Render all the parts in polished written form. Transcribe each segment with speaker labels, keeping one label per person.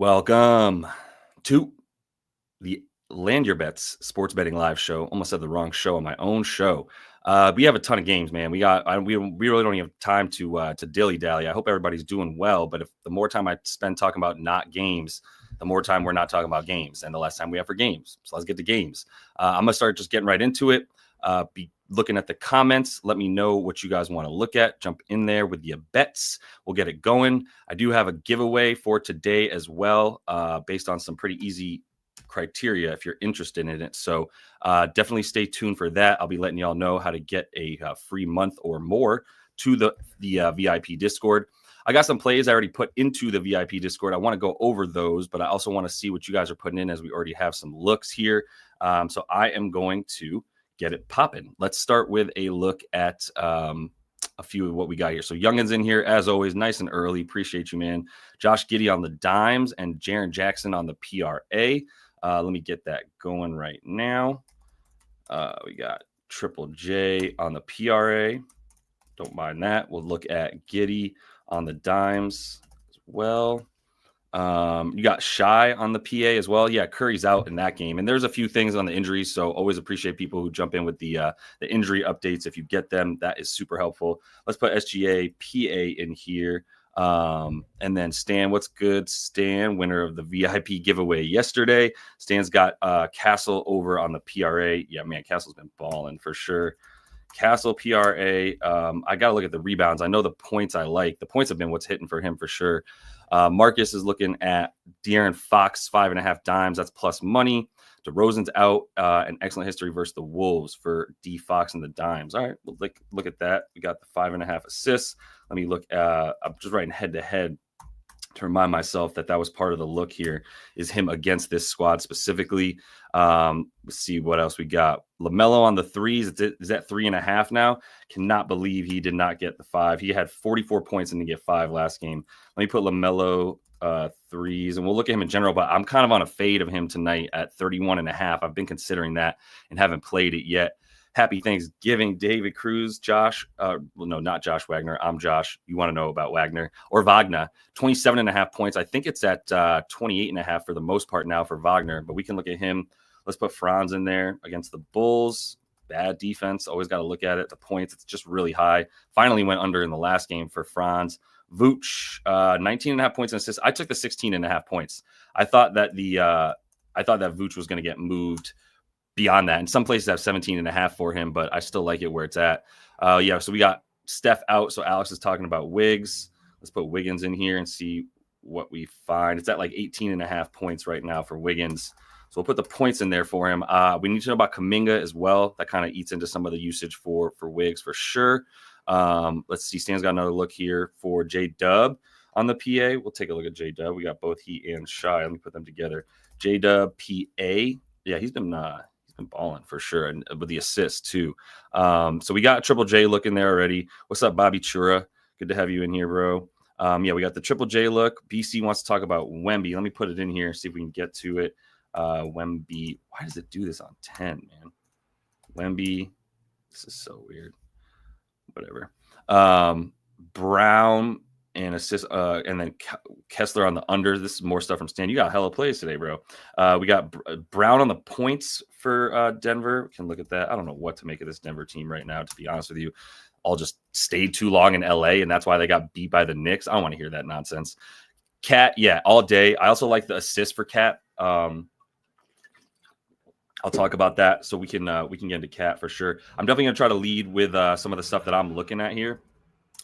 Speaker 1: Welcome to the Land Your Bets sports betting live show. Almost said the wrong show on my own show. We have a ton of games, man. We really don't have time to dilly dally. I hope everybody's doing well. But if the more time I spend talking about not games, the more time we're not talking about games, and the less time we have for games. So let's get to games. I'm gonna start just getting right into it. Be looking at the comments. Let me know what you guys want to look at. Jump in there with your bets. We'll get it going. I do have a giveaway for today as well, based on some pretty easy criteria if you're interested in it. So definitely stay tuned for that. I'll be letting y'all know how to get a free month or more to the VIP Discord. I got some plays I already put into the VIP Discord. I want to go over those, but I also want to see what you guys are putting in, as we already have some looks here. So I am going to get it popping. Let's start with a look at a few of what we got here. So Youngins in here, as always, nice and early. Appreciate you, man. Josh Giddey on the dimes and Jaren Jackson on the PRA. Let me get that going right now. We got Triple J on the PRA. Don't mind that. We'll look at Giddey on the dimes as well. You got Shy on the PA as well. Yeah, Curry's out in that game. And there's a few things on the injuries, so always appreciate people who jump in with the injury updates. If you get them, that is super helpful. Let's put SGA PA in here. And then Stan, what's good? Stan, winner of the VIP giveaway yesterday. Stan's got Castle over on the PRA. Yeah, man, Castle's been balling for sure. Castle PRA. I got to look at the rebounds. I know the points I like. The points have been what's hitting for him for sure. Marcus is looking at De'Aaron Fox, 5.5 dimes. That's plus money. DeRozan's out. An excellent history versus the Wolves for D Fox and the dimes. All right, we'll look at that. We got the 5.5 assists. Let me look. I'm just writing head to head to remind myself that was part of the look here, is him against this squad specifically. Let's see what else we got. LaMelo on the threes. Is at 3.5 now? Cannot believe he did not get the 5. He had 44 points and didn't get 5 last game. Let me put LaMelo threes, and we'll look at him in general, but I'm kind of on a fade of him tonight at 31.5. I've been considering that and haven't played it yet. Happy Thanksgiving, David Cruz. Josh, well, no, not Josh Wagner. I'm Josh. You want to know about Wagner or Wagner? 27.5 points. I think it's at 28.5 for the most part now for Wagner, but we can look at him. Let's put Franz in there against the Bulls. Bad defense. Always got to look at it. The points, it's just really high. Finally went under in the last game for Franz. Vooch, 19.5 points and assists. I took the 16.5 points. I thought that Vooch was going to get moved beyond that. And some places have 17.5 for him, but I still like it where it's at. Yeah, so we got Steph out. So Alex is talking about Wiggs. Let's put Wiggins in here and see what we find. It's at like 18.5 points right now for Wiggins. So we'll put the points in there for him. We need to know about Kuminga as well. That kind of eats into some of the usage for Wiggs for sure. Let's see. Stan's got another look here for J-Dub on the PA. We'll take a look at J-Dub. We got both he and Shy. Let me put them together. J-Dub PA. Yeah, he's been balling for sure, and with the assists too. So we got Triple J look in there already. What's up, Bobby Chura? Good to have you in here, bro. Yeah, we got the Triple J look. BC wants to talk about Wemby. Let me put it in here, see if we can get to it. Wemby. Why does it do this on 10, man? Wemby. This is so weird. Whatever. Brown and assist, and then Kessler on the under. This is more stuff from Stan. You got hella plays today, bro. We got Brown on the points for Denver. We can look at that. I don't know what to make of this Denver team right now, to be honest with you. All just stayed too long in LA, and that's why they got beat by the Knicks. I don't want to hear that nonsense. Cat, yeah, all day. I also like the assist for Cat. I'll talk about that, so we can get into Cat for sure. I'm definitely gonna try to lead with some of the stuff that I'm looking at here,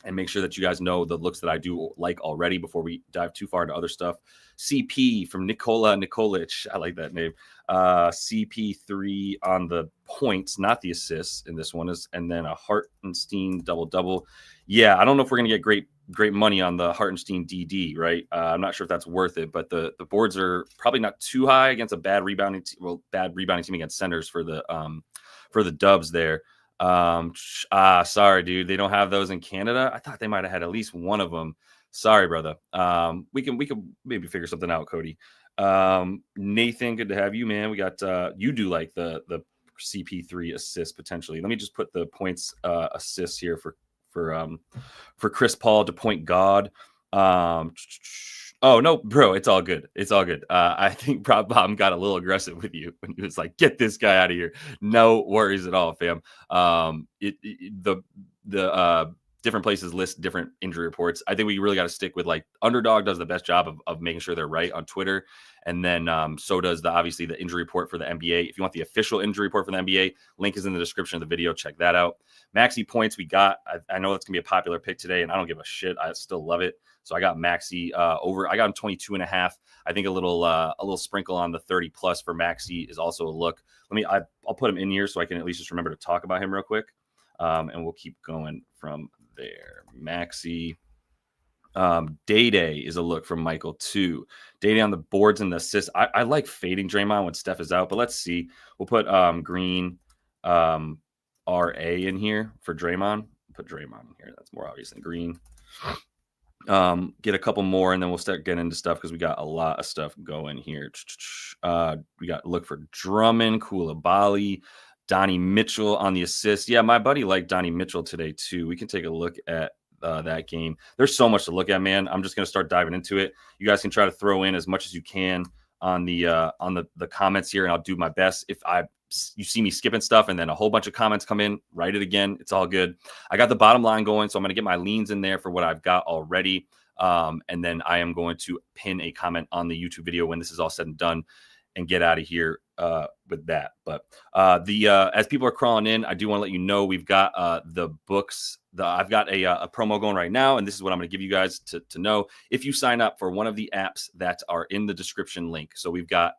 Speaker 1: and make sure that you guys know the looks that I do like already before we dive too far into other stuff. CP from Nikola Nikolic. I like that name. CP3 on the points, not the assists in this one, and then a Hartenstein double-double. Yeah, I don't know if we're going to get great money on the Hartenstein DD, right? I'm not sure if that's worth it, but the boards are probably not too high against a bad rebounding team against centers for the Dubs there. Sorry, dude. They don't have those in Canada. I thought they might have had at least one of them. Sorry, brother. We can maybe figure something out, Cody. Nathan, good to have you, man. We got you do like the CP3 assist potentially. Let me just put the points assists here for Chris Paul to point guard. Oh, no, bro, it's all good. It's all good. I think Prop Bomb got a little aggressive with you when he was like, "Get this guy out of here." No worries at all, fam. The different places list different injury reports. I think we really got to stick with like Underdog does the best job of making sure they're right on Twitter, and then so does obviously the injury report for the NBA. If you want the official injury report for the NBA, link is in the description of the video. Check that out. Maxey points we got. I know that's gonna be a popular pick today, and I don't give a shit. I still love it. So I got Maxey over. I got him 22.5. I think a little sprinkle on the 30 plus for Maxey is also a look. I'll put him in here so I can at least just remember to talk about him real quick, and we'll keep going from there. Maxey. Day is a look from Michael too. Day on the boards and the assists. I like fading Draymond when Steph is out, but let's see. We'll put Green RA in here for Draymond. Put Draymond in here. That's more obvious than Green. Get a couple more, and then we'll start getting into stuff because we got a lot of stuff going here. We got look for Drummond, Koulibaly, Donnie Mitchell on the assist. Yeah, my buddy liked Donnie Mitchell today too. We can take a look at that game. There's so much to look at, man. I'm just gonna start diving into it. You guys can try to throw in as much as you can on the comments here, and I'll do my best. If you see me skipping stuff and then a whole bunch of comments come in, write it again. It's all good. I got the bottom line going, so I'm going to get my leans in there for what I've got already. And then I am going to pin a comment on the YouTube video when this is all said and done and get out of here with that. But as people are crawling in, I do want to let you know we've got the books. I've got a promo going right now, and this is what I'm going to give you guys to know. If you sign up for one of the apps that are in the description link. So we've got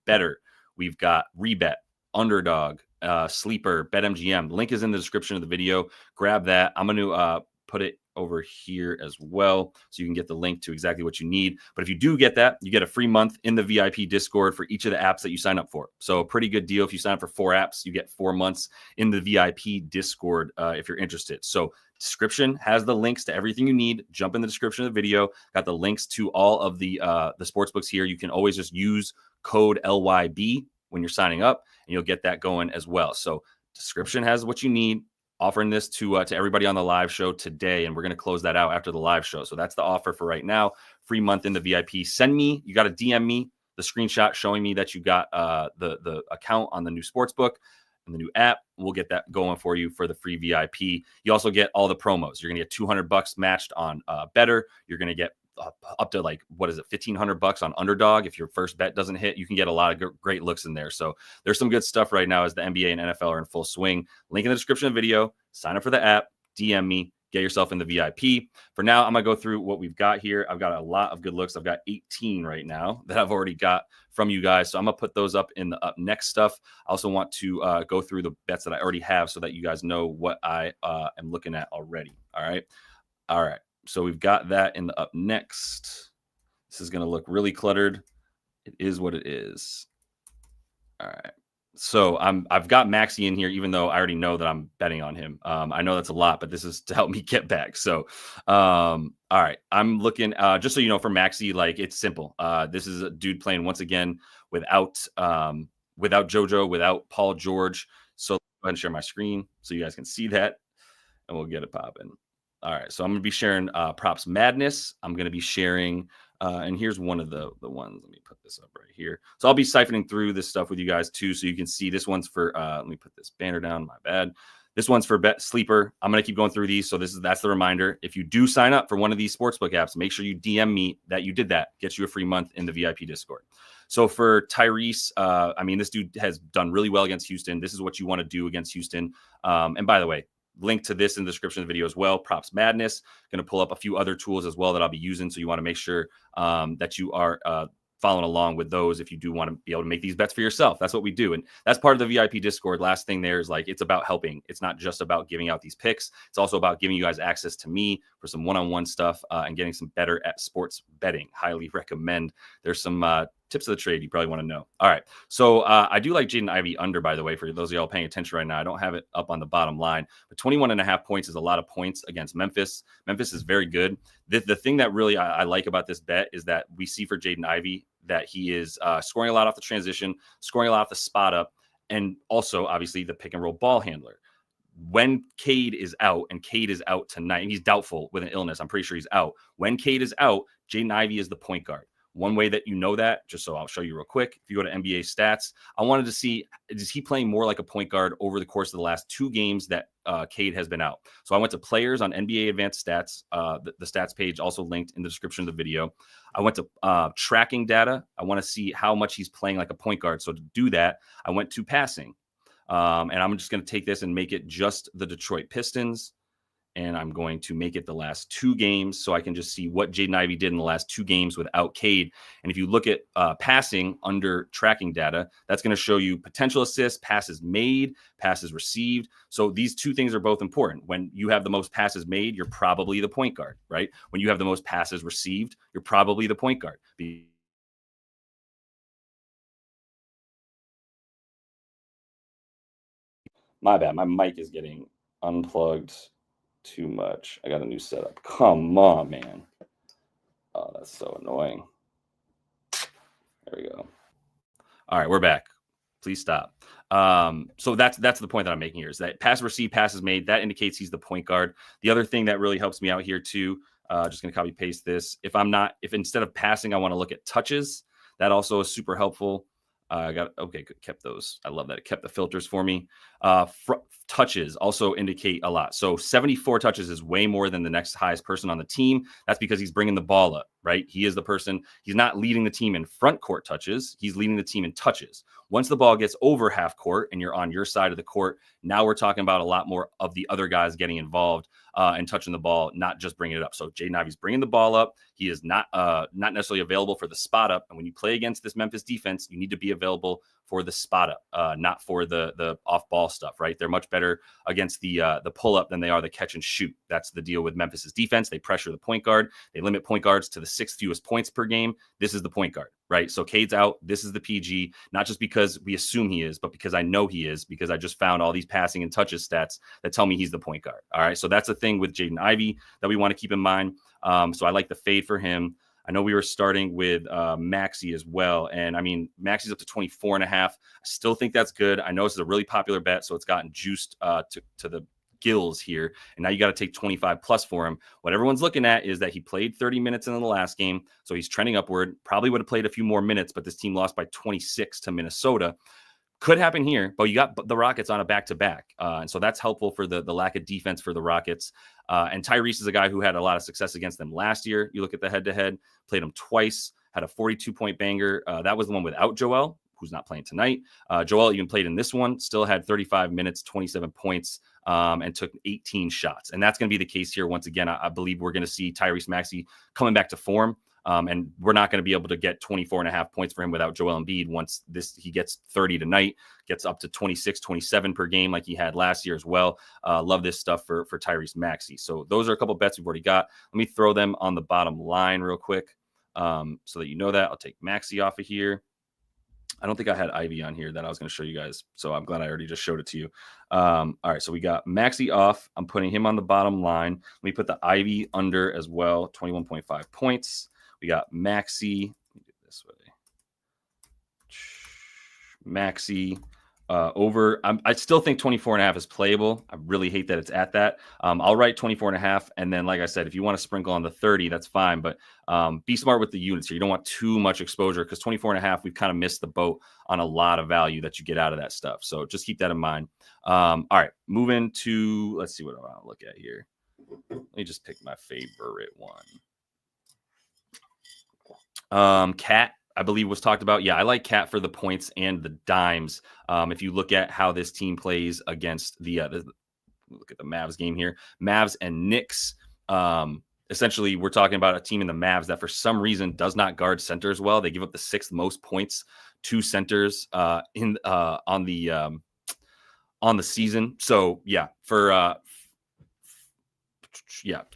Speaker 1: BETR, we've got REBET, Underdog, Sleeper, BetMGM. The link is in the description of the video. Grab that. I'm going to put it over here as well so you can get the link to exactly what you need. But if you do get that, you get a free month in the VIP Discord for each of the apps that you sign up for. So a pretty good deal. If you sign up for 4 apps, you get 4 months in the VIP Discord if you're interested. So description has the links to everything you need. Jump in the description of the video. Got the links to all of the sports books here. You can always just use code LYB when you're signing up, and you'll get that going as well. So description has what you need. Offering this to everybody on the live show today, and we're going to close that out after the live show. So that's the offer for right now. Free month in the VIP. You got to DM me the screenshot showing me that you got the account on the new sports book and the new app. We'll get that going for you for the free VIP. You also get all the promos. You're going to get $200 matched on BETR. You're going to get up to like, what is it, $1,500 on Underdog. If your first bet doesn't hit, you can get a lot of great looks in there. So there's some good stuff right now as the NBA and NFL are in full swing. Link in the description of the video. Sign up for the app, DM me, get yourself in the VIP. For now, I'm going to go through what we've got here. I've got a lot of good looks. I've got 18 right now that I've already got from you guys. So I'm going to put those up in the up next stuff. I also want to go through the bets that I already have so that you guys know what I am looking at already. All right. So we've got that in the up next. This is going to look really cluttered. It is what it is. All right. So I've got Maxey in here, even though I already know that I'm betting on him. I know that's a lot, but this is to help me get back. So, all right. I'm looking, just so you know, for Maxey, like it's simple. This is a dude playing once again without JoJo, without Paul George. So go ahead and share my screen so you guys can see that, and we'll get it popping. All right, so I'm going to be sharing Props Madness. I'm going to be sharing, and here's one of the ones. Let me put this up right here. So I'll be siphoning through this stuff with you guys too, so you can see. This one's for, let me put this banner down, my bad. This one's for Bet Sleeper. I'm going to keep going through these, so that's the reminder. If you do sign up for one of these sportsbook apps, make sure you DM me that you did that. Gets you a free month in the VIP Discord. So for Tyrese, I mean, this dude has done really well against Houston. This is what you want to do against Houston. And by the way, link to this in the description of the video as well. Props Madness. Going to pull up a few other tools as well that I'll be using. So you want to make sure that you are following along with those if you do want to be able to make these bets for yourself. That's what we do. And that's part of the VIP Discord. Last thing there is like, it's about helping. It's not just about giving out these picks. It's also about giving you guys access to me for some one-on-one stuff and getting some better at sports betting. Highly recommend. There's some tips of the trade you probably want to know. All right. So I do like Jaden Ivey under, by the way, for those of y'all paying attention right now. I don't have it up on the bottom line, but 21.5 points is a lot of points against Memphis. Memphis is very good. The thing that really I like about this bet is that we see for Jaden Ivey that he is scoring a lot off the transition, scoring a lot off the spot up, and also obviously the pick and roll ball handler. When Cade is out, and Cade is out tonight, and he's doubtful with an illness, I'm pretty sure he's out. When Cade is out, Jaden Ivey is the point guard. One way that you know that, just so I'll show you real quick, if you go to NBA stats, I wanted to see, is he playing more like a point guard over the course of the last 2 games that Cade has been out? So I went to players on NBA Advanced Stats, the stats page also linked in the description of the video. I went to tracking data. I want to see how much he's playing like a point guard. So to do that, I went to passing. And I'm just going to take this and make it just the Detroit Pistons. And I'm going to make it the last 2 games so I can just see what Jaden Ivey did in the last 2 games without Cade. And if you look at passing under tracking data, that's going to show you potential assists, passes made, passes received. So these 2 things are both important. When you have the most passes made, you're probably the point guard, right? When you have the most passes received, you're probably the point guard. My bad. My mic is getting unplugged too much. I got a new setup. Come on, man. Oh, that's so annoying. There we go. All right, we're back. Please stop. So that's the point that I'm making here, is that pass received, passes made, that indicates he's the point guard. The other thing that really helps me out here too, just going to copy paste this. If instead of passing, I want to look at touches, that also is super helpful. Okay, good. Kept those. I love that. It kept the filters for me. Touches also indicate a lot. So 74 touches is way more than the next highest person on the team. That's because he's bringing the ball up, right? He is the person. He's not leading the team in front court touches. He's leading the team in touches. Once the ball gets over half court and you're on your side of the court, now we're talking about a lot more of the other guys getting involved and touching the ball, not just bringing it up. So Jaden Ivey's bringing the ball up. He is not necessarily available for the spot up. And when you play against this Memphis defense, you need to be available for the spot up, not for the off ball stuff, right? They're much better against the pull up than they are the catch and shoot. That's the deal with Memphis's defense. They pressure the point guard. They limit point guards to the 6th fewest points per game. This is the point guard, right? So Cade's out. This is the PG, not just because we assume he is, but because I know he is, because I just found all these passing and touches stats that tell me he's the point guard. All right. So that's the thing with Jaden Ivey that we want to keep in mind. So I like the fade for him. I know we were starting with Maxey as well. And I mean, Maxey's up to 24.5. I still think that's good. I know this is a really popular bet, so it's gotten juiced to the gills here. And now you got to take 25 plus for him. What everyone's looking at is that he played 30 minutes in the last game. So he's trending upward. Probably would have played a few more minutes, but this team lost by 26 to Minnesota. Could happen here, but you got the Rockets on a back-to-back. And so that's helpful for the lack of defense for the Rockets. And Tyrese is a guy who had a lot of success against them last year. You look at the head-to-head, played him twice, had a 42-point banger. That was the one without Joel, who's not playing tonight. Joel even played in this one, still had 35 minutes, 27 points, and took 18 shots. And that's going to be the case here. Once again, I believe we're going to see Tyrese Maxey coming back to form. And we're not going to be able to get 24.5 points for him without Joel Embiid. Once he gets 30 tonight, gets up to 26, 27 per game like he had last year as well. Love this stuff for Tyrese Maxey. So those are a couple bets we've already got. Let me throw them on the bottom line real quick so that you know that. I'll take Maxey off of here. I don't think I had Ivy on here that I was going to show you guys. So I'm glad I already just showed it to you. All right. So we got Maxey off. I'm putting him on the bottom line. Let me put the Ivy under as well. 21.5 points. We got Maxey. Let me do it this way. Maxey over. I still think 24.5 is playable. I really hate that it's at that. I'll write 24.5. And then, like I said, if you want to sprinkle on the 30, that's fine. But be smart with the units here. You don't want too much exposure because 24.5, we've kind of missed the boat on a lot of value that you get out of that stuff. So just keep that in mind. All right. Moving to, let's see what I want to look at here. Let me just pick my favorite one. Cat, I believe, was talked about. Yeah, I like Cat for the points and the dimes. If you look at how this team plays against the look at the Mavs game here, Mavs and Knicks. Essentially, we're talking about a team in the Mavs that for some reason does not guard centers well. They give up the 6th most points to centers on the season. So yeah,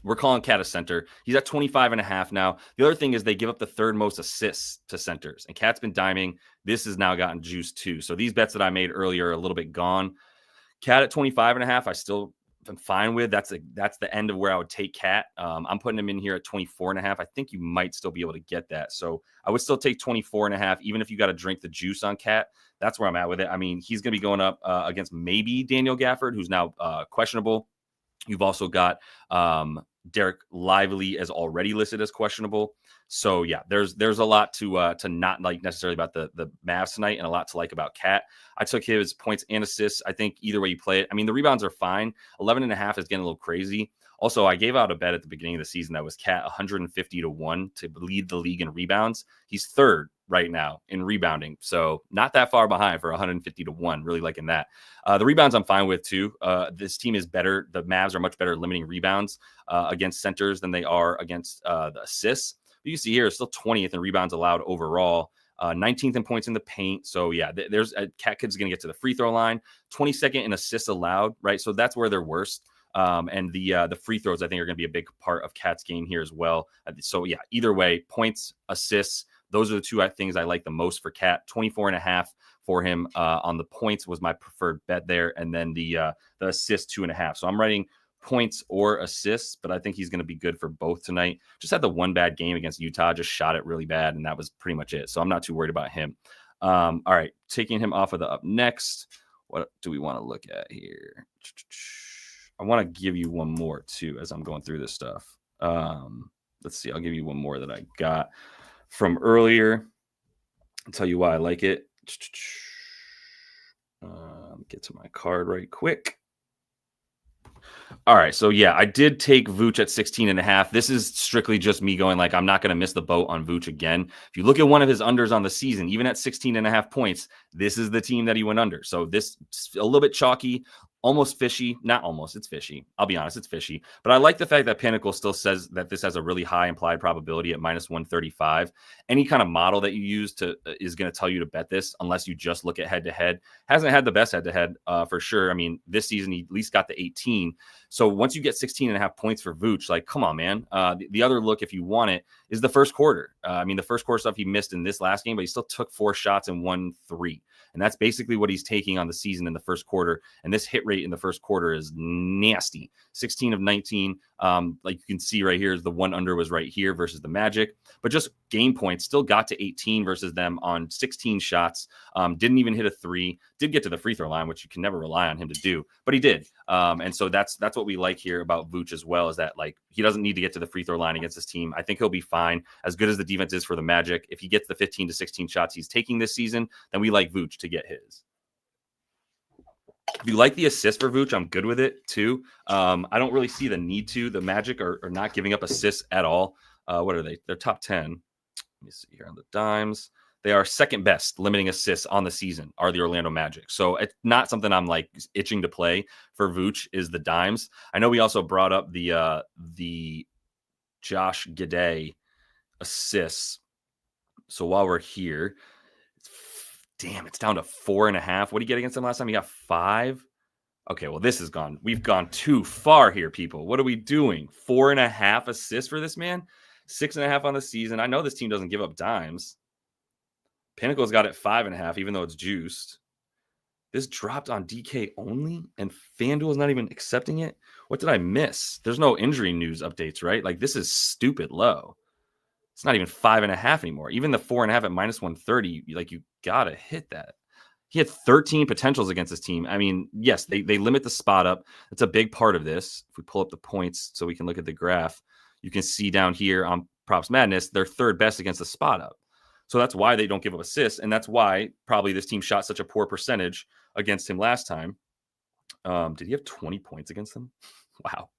Speaker 1: we're calling Cat a center. He's at 25.5 now. The other thing is they give up the 3rd most assists to centers, and Cat's been diming. This has now gotten juiced too. So these bets that I made earlier are a little bit gone. Cat at 25.5, I still am fine with. That's the end of where I would take Cat. I'm putting him in here at 24.5. I think you might still be able to get that. So I would still take 24.5, even if you got to drink the juice on Cat. That's where I'm at with it. I mean, he's going to be going up against maybe Daniel Gafford, who's now questionable. You've also got Derek Lively is already listed as questionable. So yeah, there's a lot to not like necessarily about the Mavs tonight, and a lot to like about Cat. I took his points and assists. I think either way you play it. I mean, the rebounds are fine. 11.5 is getting a little crazy. Also, I gave out a bet at the beginning of the season that was Cat 150-1 to lead the league in rebounds. He's third right now in rebounding, so not that far behind for 150-1. Really liking that. The rebounds I'm fine with too. This team is better. The Mavs are much better at limiting rebounds against centers than they are against the assists. But you see here, it's still 20th in rebounds allowed overall. 19th in points in the paint. So yeah, there's a Cat Kid's going to get to the free throw line. 22nd in assists allowed, right? So that's where they're worst. And the free throws, I think, are going to be a big part of Cat's game here as well. So yeah, either way, points, assists, those are the two things I like the most for Cat. 24.5 for him on the points was my preferred bet there. And then the assist 2.5. So I'm writing points or assists, but I think he's going to be good for both tonight. Just had the one bad game against Utah, just shot it really bad, and that was pretty much it. So I'm not too worried about him. All right, taking him off of the up next. What do we want to look at here? I want to give you one more too as I'm going through this stuff. Let's see. I'll give you one more that I got from earlier. I'll tell you why I like it. Get to my card right quick. All right. So yeah, I did take Vooch at 16.5. This is strictly just me going like, I'm not going to miss the boat on Vooch again. If you look at one of his unders on the season, even at 16.5 points, this is the team that he went under. So this a little bit chalky, almost fishy. Not almost, it's fishy. I'll be honest, it's fishy. But I like the fact that Pinnacle still says that this has a really high implied probability at minus 135. Any kind of model that you use is going to tell you to bet this, unless you just look at head-to-head. Hasn't had the best head-to-head for sure. I mean, this season he at least got the 18. So once you get 16.5 points for Vooch, like, come on, man. The other look, if you want it, is the first quarter. I mean, the first quarter stuff he missed in this last game, but he still took 4 shots and won 3. And that's basically what he's taking on the season in the first quarter. And this hit rate in the first quarter is nasty. 16 of 19. Like you can see right here, is the one under was right here versus the Magic. But just game points, still got to 18 versus them on 16 shots. Didn't even hit a 3. Did get to the free throw line, which you can never rely on him to do. But he did. And so that's what we like here about Vooch as well, is that like he doesn't need to get to the free throw line against this team. I think he'll be fine. As good as the defense is for the Magic, if he gets the 15 to 16 shots he's taking this season, then we like Vooch to get his. If you like the assist for Vooch, I'm good with it too. I don't really see the need to. The Magic are not giving up assists at all. What are they? They're top 10. Let me see here on the dimes. They are second best limiting assists on the season, are the Orlando Magic. So it's not something I'm like itching to play for Vooch is the dimes. I know we also brought up the Josh Giddey assists. So while we're here, it's down to 4.5. What did he get against them last time? He got 5. Okay, well, this is gone. We've gone too far here, people. What are we doing? 4.5 assists for this man? 6.5 on the season. I know this team doesn't give up dimes. Pinnacle's got it 5.5, even though it's juiced. This dropped on DK only, and FanDuel is not even accepting it. What did I miss? There's no injury news updates, right? Like, this is stupid low. It's not even 5.5 anymore. Even the 4.5 at minus 130, like, you got to hit that. He had 13 potentials against this team. I mean, yes, they limit the spot up. It's a big part of this. If we pull up the points so we can look at the graph, you can see down here on Props Madness, they're third best against the spot up. So that's why they don't give up assists, and that's why probably this team shot such a poor percentage against him last time. Did he have 20 points against them? Wow.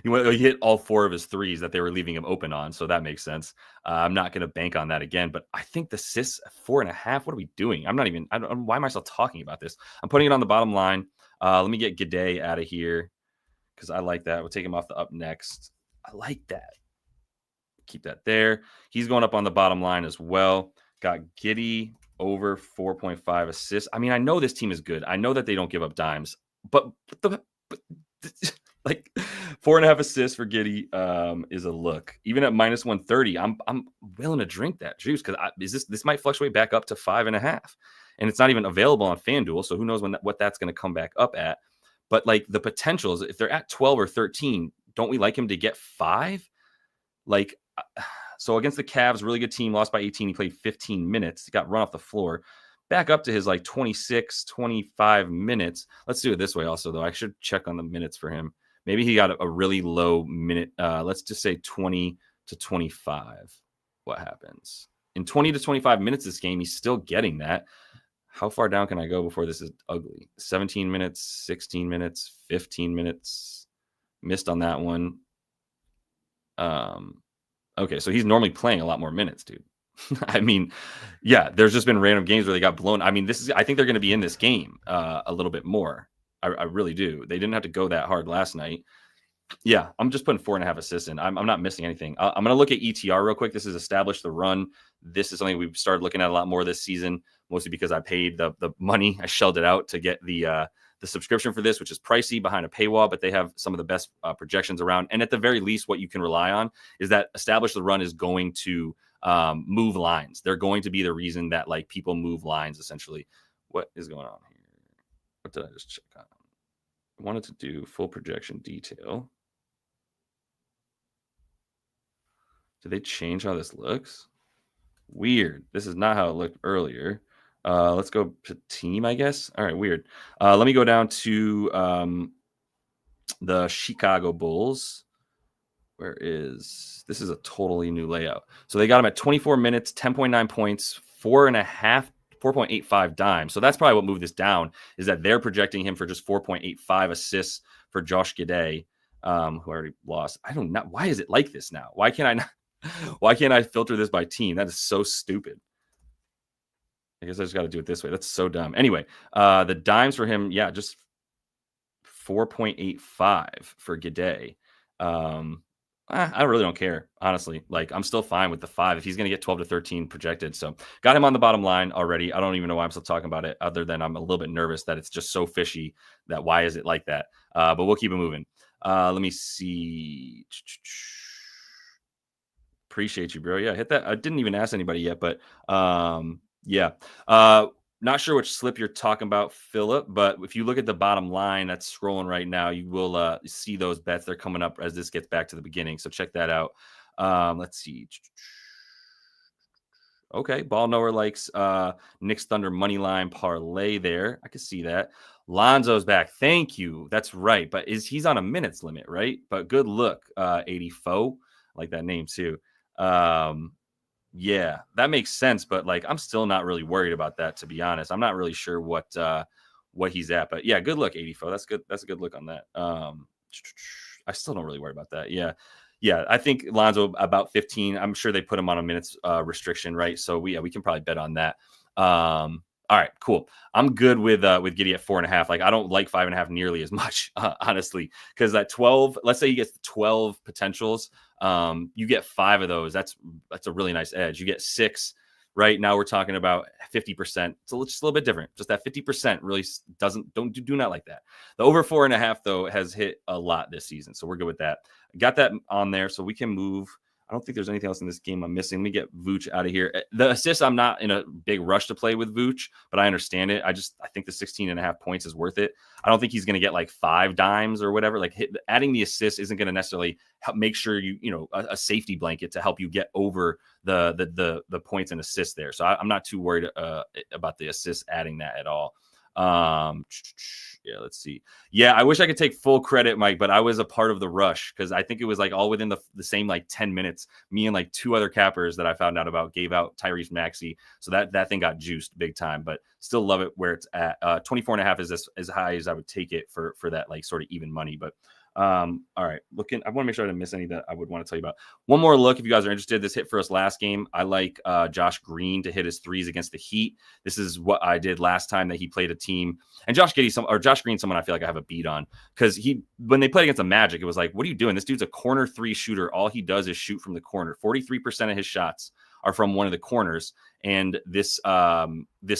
Speaker 1: He hit all 4 of his threes that they were leaving him open on, so that makes sense. I'm not going to bank on that again, but I think the assists 4.5. What are we doing? Why am I still talking about this? I'm putting it on the bottom line. Let me get Giddey out of here because I like that. We'll take him off the up next. I like that. Keep that there. He's going up on the bottom line as well. Got Giddey over 4.5 assists. I mean, I know this team is good. I know that they don't give up dimes, but like 4.5 assists for Giddey is a look. Even at minus 130, I'm willing to drink that juice because this might fluctuate back up to 5.5, and it's not even available on FanDuel. So who knows what that's going to come back up at? But like the potentials, if they're at 12 or 13, don't we like him to get 5? Like. So against the Cavs, really good team, lost by 18. He played 15 minutes. He got run off the floor. Back up to his like 26, 25 minutes. Let's do it this way also, though. I should check on the minutes for him. Maybe he got a really low minute. Let's just say 20 to 25. What happens? In 20 to 25 minutes this game, he's still getting that. How far down can I go before this is ugly? 17 minutes, 16 minutes, 15 minutes. Missed on that one. Okay, so he's normally playing a lot more minutes, dude. I mean, yeah, there's just been random games where they got blown. I mean, I think they're going to be in this game a little bit more. I really do. They didn't have to go that hard last night. Yeah, I'm just putting 4.5 assists in. I'm not missing anything. I'm going to look at ETR real quick. This is established the run. This is something we've started looking at a lot more this season, mostly because I paid the money. I shelled it out to get the subscription for this, which is pricey behind a paywall, but they have some of the best projections around. And at the very least, what you can rely on is that establish the run is going to move lines. They're going to be the reason that like people move lines, essentially. What is going on here? What did I just check on? I wanted to do full projection detail. Did they change how this looks? Weird. This is not how it looked earlier. Let's go to team, I guess. All right, weird. Let me go down to the Chicago Bulls. This is a totally new layout. So they got him at 24 minutes, 10.9 points, 4.85 dimes. So that's probably what moved this down, is that they're projecting him for just 4.85 assists for Josh Giddey, who I already lost. I don't know. Why is it like this now? Why can't I filter this by team? That is so stupid. I guess I just got to do it this way. That's so dumb. Anyway, the dimes for him, yeah, just 4.85 for Giddey. I really don't care, honestly. Like, I'm still fine with the 5 if he's going to get 12 to 13 projected. So got him on the bottom line already. I don't even know why I'm still talking about it, other than I'm a little bit nervous that it's just so fishy that why is it like that? But we'll keep it moving. Let me see. Appreciate you, bro. Yeah, hit that. I didn't even ask anybody yet, but yeah. Not sure which slip you're talking about, Philip, but if you look at the bottom line that's scrolling right now, you will see those bets. They're coming up as this gets back to the beginning. So check that out. Let's see. Okay, ball knower likes Knicks Thunder money line parlay there. I can see that. Lonzo's back. Thank you. That's right. But he's on a minutes limit, right? But good look, 84. I like that name too. Yeah, that makes sense, but like I'm still not really worried about that, to be honest. I'm not really sure what he's at, but yeah, good look, 84. That's good. That's a good look on that. I still don't really worry about that. Yeah, I think Lonzo about 15. I'm sure they put him on a minutes restriction, right? So we can probably bet on that. All right, cool. I'm good with Giddey at 4.5. Like I don't like 5.5 nearly as much, honestly, because that 12. Let's say he gets 12 potentials. You get 5 of those. That's a really nice edge. You get 6. Right now we're talking about 50%. So it's just a little bit different. Just that 50% really do not like that. The over 4.5 though has hit a lot this season, so we're good with that. Got that on there, so we can move. I don't think there's anything else in this game I'm missing. Let me get Vooch out of here. The assists, I'm not in a big rush to play with Vooch, but I understand it. I think the 16.5 points is worth it. I don't think he's going to get like 5 dimes or whatever. Like adding the assist isn't going to necessarily help make sure a safety blanket to help you get over the points and assists there. So I'm not too worried about the assists adding that at all. Yeah, let's see. Yeah, I wish I could take full credit, Mike, but I was a part of the rush because I think it was like all within the same like 10 minutes. Me and like 2 other cappers that I found out about gave out Tyrese Maxey, so that thing got juiced big time. But still love it where it's at. 24.5 is as high as I would take it for that like sort of even money. But all right, I want to make sure I didn't miss any that I would want to tell you about. One more look, if you guys are interested. This hit for us last game. I like Josh Green to hit his threes against the Heat. This is what I did last time that he played a team. And Josh Green, someone I feel like I have a beat on, because when they played against the Magic, it was like, what are you doing? This dude's a corner 3 shooter. All he does is shoot from the corner. 43% of his shots are from one of the corners. And this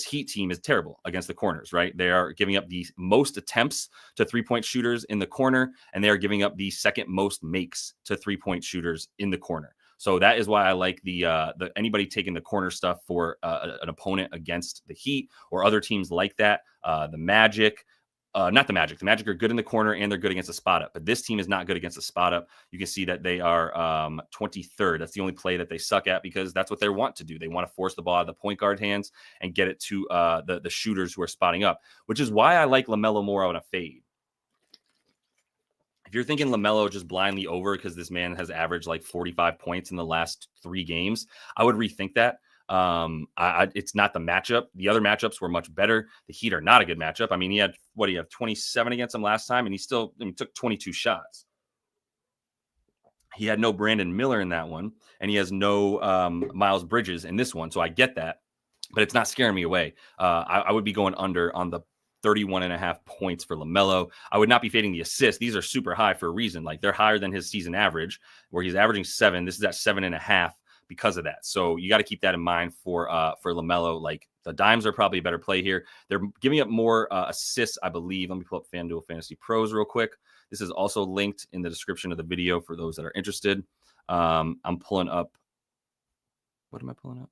Speaker 1: Heat team is terrible against the corners, right? They are giving up the most attempts to 3-point shooters in the corner, and they are giving up the second most makes to 3-point shooters in the corner. So that is why I like the anybody taking the corner stuff for an opponent against the Heat or other teams like that. The Magic. Not the Magic. The Magic are good in the corner and they're good against a spot up. But this team is not good against a spot up. You can see that they are 23rd. That's the only play that they suck at because that's what they want to do. They want to force the ball out of the point guard hands and get it to the shooters who are spotting up, which is why I like LaMelo more on a fade. if you're thinking LaMelo just blindly over because this man has averaged like 45 points in the last 3 games, I would rethink that. It's not the matchup. The other matchups were much better. The Heat are not a good matchup. I mean, he had 27 against them last time, and he still took 22 shots. He had no Brandon Miller in that one, and he has no Miles Bridges in this one. So I get that, but it's not scaring me away. I would be going under on the 31.5 points for LaMelo. I would not be fading the assists. These are super high for a reason. Like, they're higher than his season average, where he's averaging 7. This is at 7.5 because of that. So you got to keep that in mind for LaMelo. Like, the dimes are probably a better play here. They're giving up more assists, I believe. Let me pull up FanDuel Fantasy Pros real quick. This is also linked in the description of the video for those that are interested. I'm pulling up. What am I pulling up?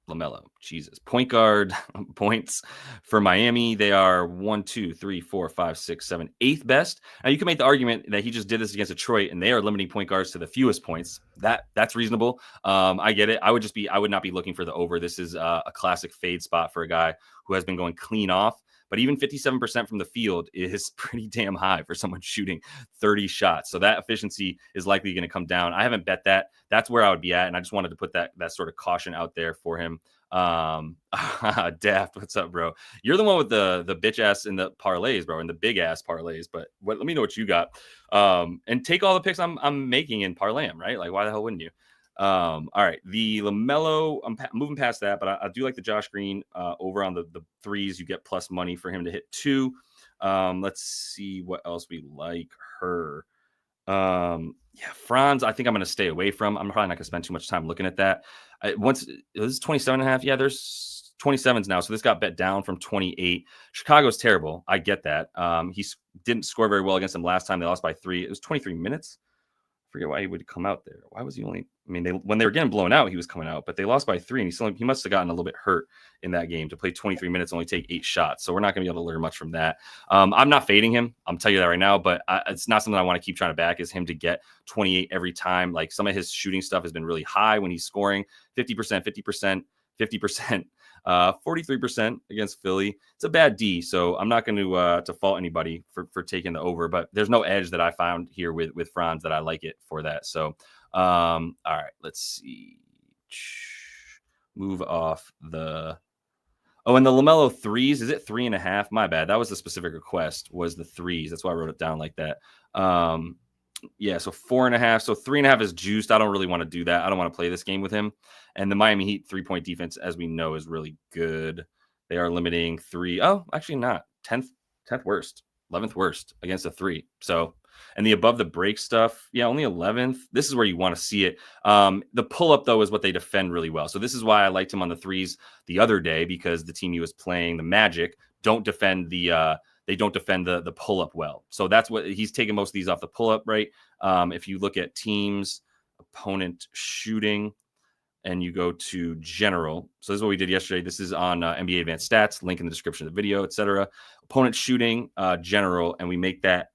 Speaker 1: LaMelo. Jesus. Point guard points for Miami. They are 1, 2, 3, 4, 5, 6, 7, 8th best. Now, you can make the argument that he just did this against Detroit and they are limiting point guards to the fewest points. That's reasonable. I get it. I would not be looking for the over. This is a classic fade spot for a guy who has been going clean off. But even 57% from the field is pretty damn high for someone shooting 30 shots. So that efficiency is likely going to come down. I haven't bet that. That's where I would be at. And I just wanted to put that sort of caution out there for him. Daft, what's up, bro? You're the one with the bitch ass in the parlays, bro, and the big ass parlays. But let me know what you got. And take all the picks I'm making in parlay 'em, right? Like, why the hell wouldn't you? All right, the LaMelo, I'm moving past that, but I do like the Josh Green over on the threes. You get plus money for him to hit 2. Let's see what else we like her. Franz, I think I'm going to stay away from. I'm probably not going to spend too much time looking at that. Once it was 27.5. Yeah, there's 27s now. So this got bet down from 28. Chicago's terrible. I get that. He didn't score very well against them last time. They lost by 3. It was 23 minutes. Forget why he would come out there. Why was he only? I mean, when they were getting blown out, he was coming out, but they lost by 3, and he must have gotten a little bit hurt in that game to play 23 minutes, only take 8 shots. So we're not going to be able to learn much from that. I'm not fading him. I'm telling you that right now, but it's not something I want to keep trying to back. Is him to get 28 every time. Like, some of his shooting stuff has been really high when he's scoring 50%, 50%, 50%. 43% against Philly. It's a bad D, so I'm not going to fault anybody for taking the over, but there's no edge that I found here with Franz that I like it for that. So, all right, let's see. Move off the. Oh, and the LaMelo threes, is it 3.5? My bad. That was the specific request, was the threes. That's why I wrote it down like that. Yeah, so 4.5. So 3.5 is juiced. I don't really want to do that. I don't want to play this game with him. And the Miami Heat 3-point defense, as we know, is really good. They are limiting 3. Oh, actually not. 10th worst. 11th worst against a 3. So, and the above the break stuff, yeah, only 11th. This is where you want to see it. The pull-up, though, is what they defend really well. So this is why I liked him on the threes the other day, because the team he was playing, the Magic, don't defend the pull-up well. So that's what he's taking most of these off the pull-up, right? If you look at teams, opponent shooting, and you go to general. So this is what we did yesterday. This is on NBA Advanced Stats, link in the description of the video, etc. Opponent shooting, general, and we make that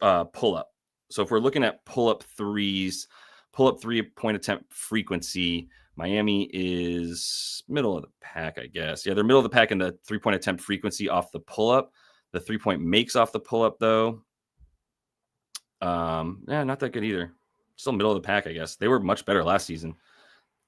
Speaker 1: pull-up. So if we're looking at pull-up threes, pull-up 3-point attempt frequency, Miami is middle of the pack, I guess. Yeah, they're middle of the pack in the 3-point attempt frequency off the pull-up. The 3-point makes off the pull-up, though. Not that good either. Still middle of the pack, I guess. They were much better last season.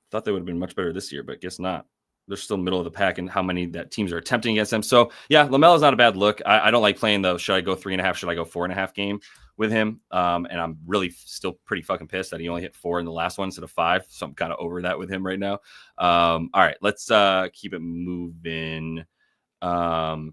Speaker 1: Thought they would have been much better this year, but guess not. They're still middle of the pack in how many that teams are attempting against them. So, yeah, LaMelo's not a bad look. I don't like playing the should I go 3.5, should I go 4.5 game with him. And I'm really still pretty fucking pissed that he only hit 4 in the last one instead of 5. So I'm kind of over that with him right now. All right, let's keep it moving. Daft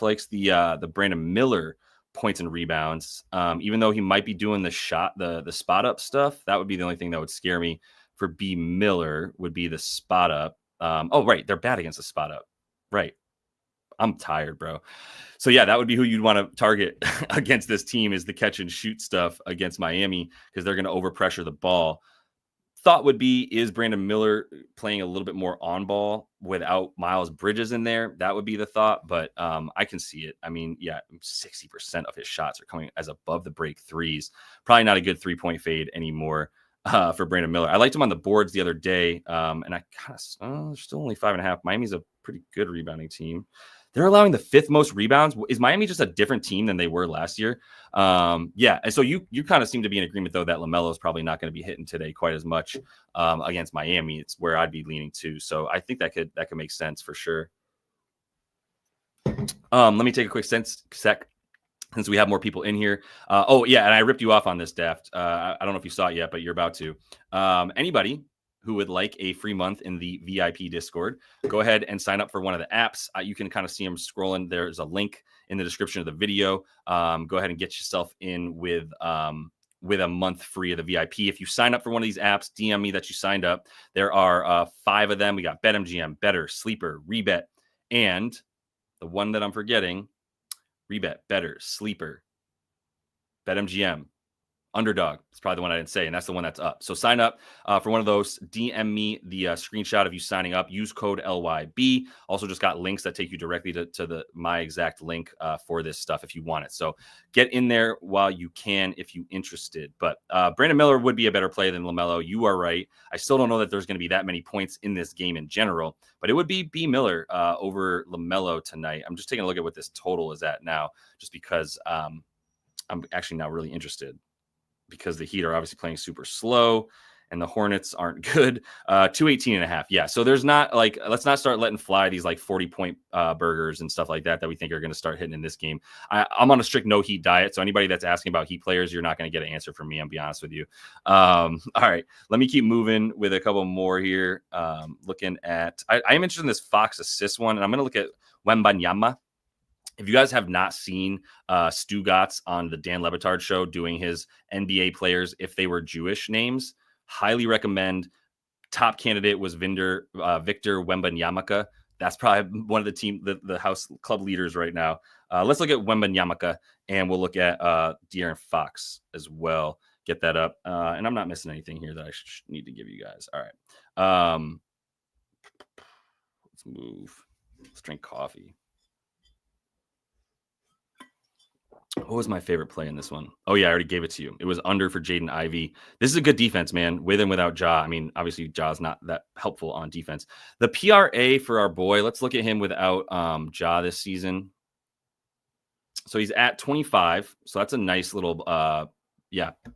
Speaker 1: likes the Brandon Miller points and rebounds. Even though he might be doing the spot up stuff, that would be the only thing that would scare me for B Miller would be the spot up. Right. They're bad against the spot up. Right. I'm tired, bro. So yeah, that would be who you'd want to target against this team, is the catch and shoot stuff against Miami, because they're going to overpressure the ball. Thought would be, is Brandon Miller playing a little bit more on ball without Miles Bridges in there? That would be the thought, but I can see it. I mean, yeah, 60% of his shots are coming as above the break threes. Probably not a good 3-point fade anymore for Brandon Miller. I liked him on the boards the other day, and I kind of still only 5.5. Miami's a pretty good rebounding team. They're allowing the 5th most rebounds. Is Miami just a different team than they were last year? Yeah. And so you kind of seem to be in agreement, though, that LaMelo is probably not going to be hitting today quite as much against Miami. It's where I'd be leaning to. So I think that could make sense for sure. Let me take a quick sec since we have more people in here. Oh, yeah, and I ripped you off on this, Daft. I don't know if you saw it yet, but you're about to. Anybody who would like a free month in the VIP Discord, go ahead and sign up for one of the apps. You can kind of see them scrolling. There's a link in the description of the video. Go ahead and get yourself in with a month free of the VIP. If you sign up for one of these apps, DM me that you signed up. There are 5 of them. We got BetMGM, Better, Sleeper, REBET, and the one that I'm forgetting, REBET, Better, Sleeper, BetMGM, Underdog. It's probably the one I didn't say, and that's the one that's up. So sign up for one of those. DM me the screenshot of you signing up. Use code LYB. Also just got links that take you directly to my exact link for this stuff if you want it. So get in there while you can if you're interested. But Brandon Miller would be a better play than LaMelo. You are right. I still don't know that there's going to be that many points in this game in general, but it would be B. Miller over LaMelo tonight. I'm just taking a look at what this total is at now, just because I'm actually now really interested. Because the Heat are obviously playing super slow and the Hornets aren't good. 218.5. Yeah. So there's not like, let's not start letting fly these like 40-point burgers and stuff like that we think are going to start hitting in this game. I'm on a strict no Heat diet. So anybody that's asking about Heat players, you're not going to get an answer from me. I'll be honest with you. All right. Let me keep moving with a couple more here. Looking at, I am interested in this Fox assist one, and I'm going to look at Wembanyama. If you guys have not seen Stu Gatz on the Dan Le Batard show doing his NBA players if they were Jewish names, highly recommend. Top candidate was Victor Wembanyama. That's probably one of the house club leaders right now. Let's look at Wembanyama, and we'll look at De'Aaron Fox as well. Get that up. And I'm not missing anything here that I need to give you guys. All right. Let's move. Let's drink coffee. What was my favorite play in this one? Oh, yeah, I already gave it to you. It was under for Jaden Ivey. This is a good defense, man, with and without Ja. I mean, obviously, Ja's not that helpful on defense. The PRA for our boy, let's look at him without Ja this season. So he's at 25. So that's a nice little,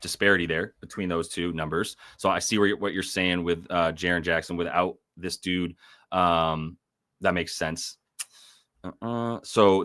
Speaker 1: disparity there between those two numbers. So I see what you're saying with Jaren Jackson without this dude. That makes sense. So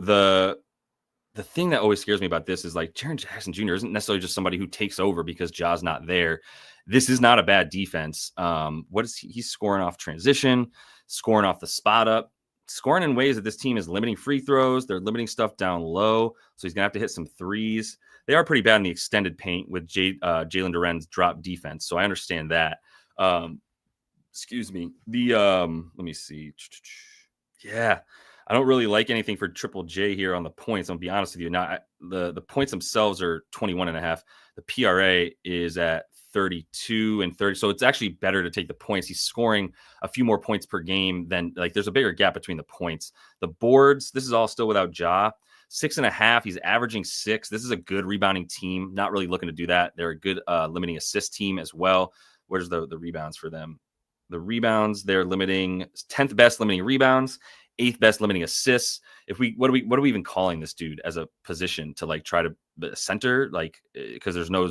Speaker 1: the thing that always scares me about this is like Jaren Jackson Jr. isn't necessarily just somebody who takes over because Ja's not there. This is not a bad defense. What is he's scoring off transition, scoring off the spot up, scoring in ways that this team is limiting free throws. They're limiting stuff down low. So he's going to have to hit some threes. They are pretty bad in the extended paint with Jalen Duren's drop defense. So I understand that. Excuse me. Let me see. Yeah. I don't really like anything for Triple J here on the points. I'll be honest with you. Now, the points themselves are 21.5. The PRA is at 32 and 30. So it's actually better to take the points. He's scoring a few more points per game than like there's a bigger gap between the points. The boards, this is all still without Ja. 6.5. He's averaging 6. This is a good rebounding team. Not really looking to do that. They're a good limiting assist team as well. Where's the rebounds for them? The rebounds, they're limiting 10th best limiting rebounds. 8th best limiting assists. What are we even calling this dude as a position to like try to center? Like, because there's no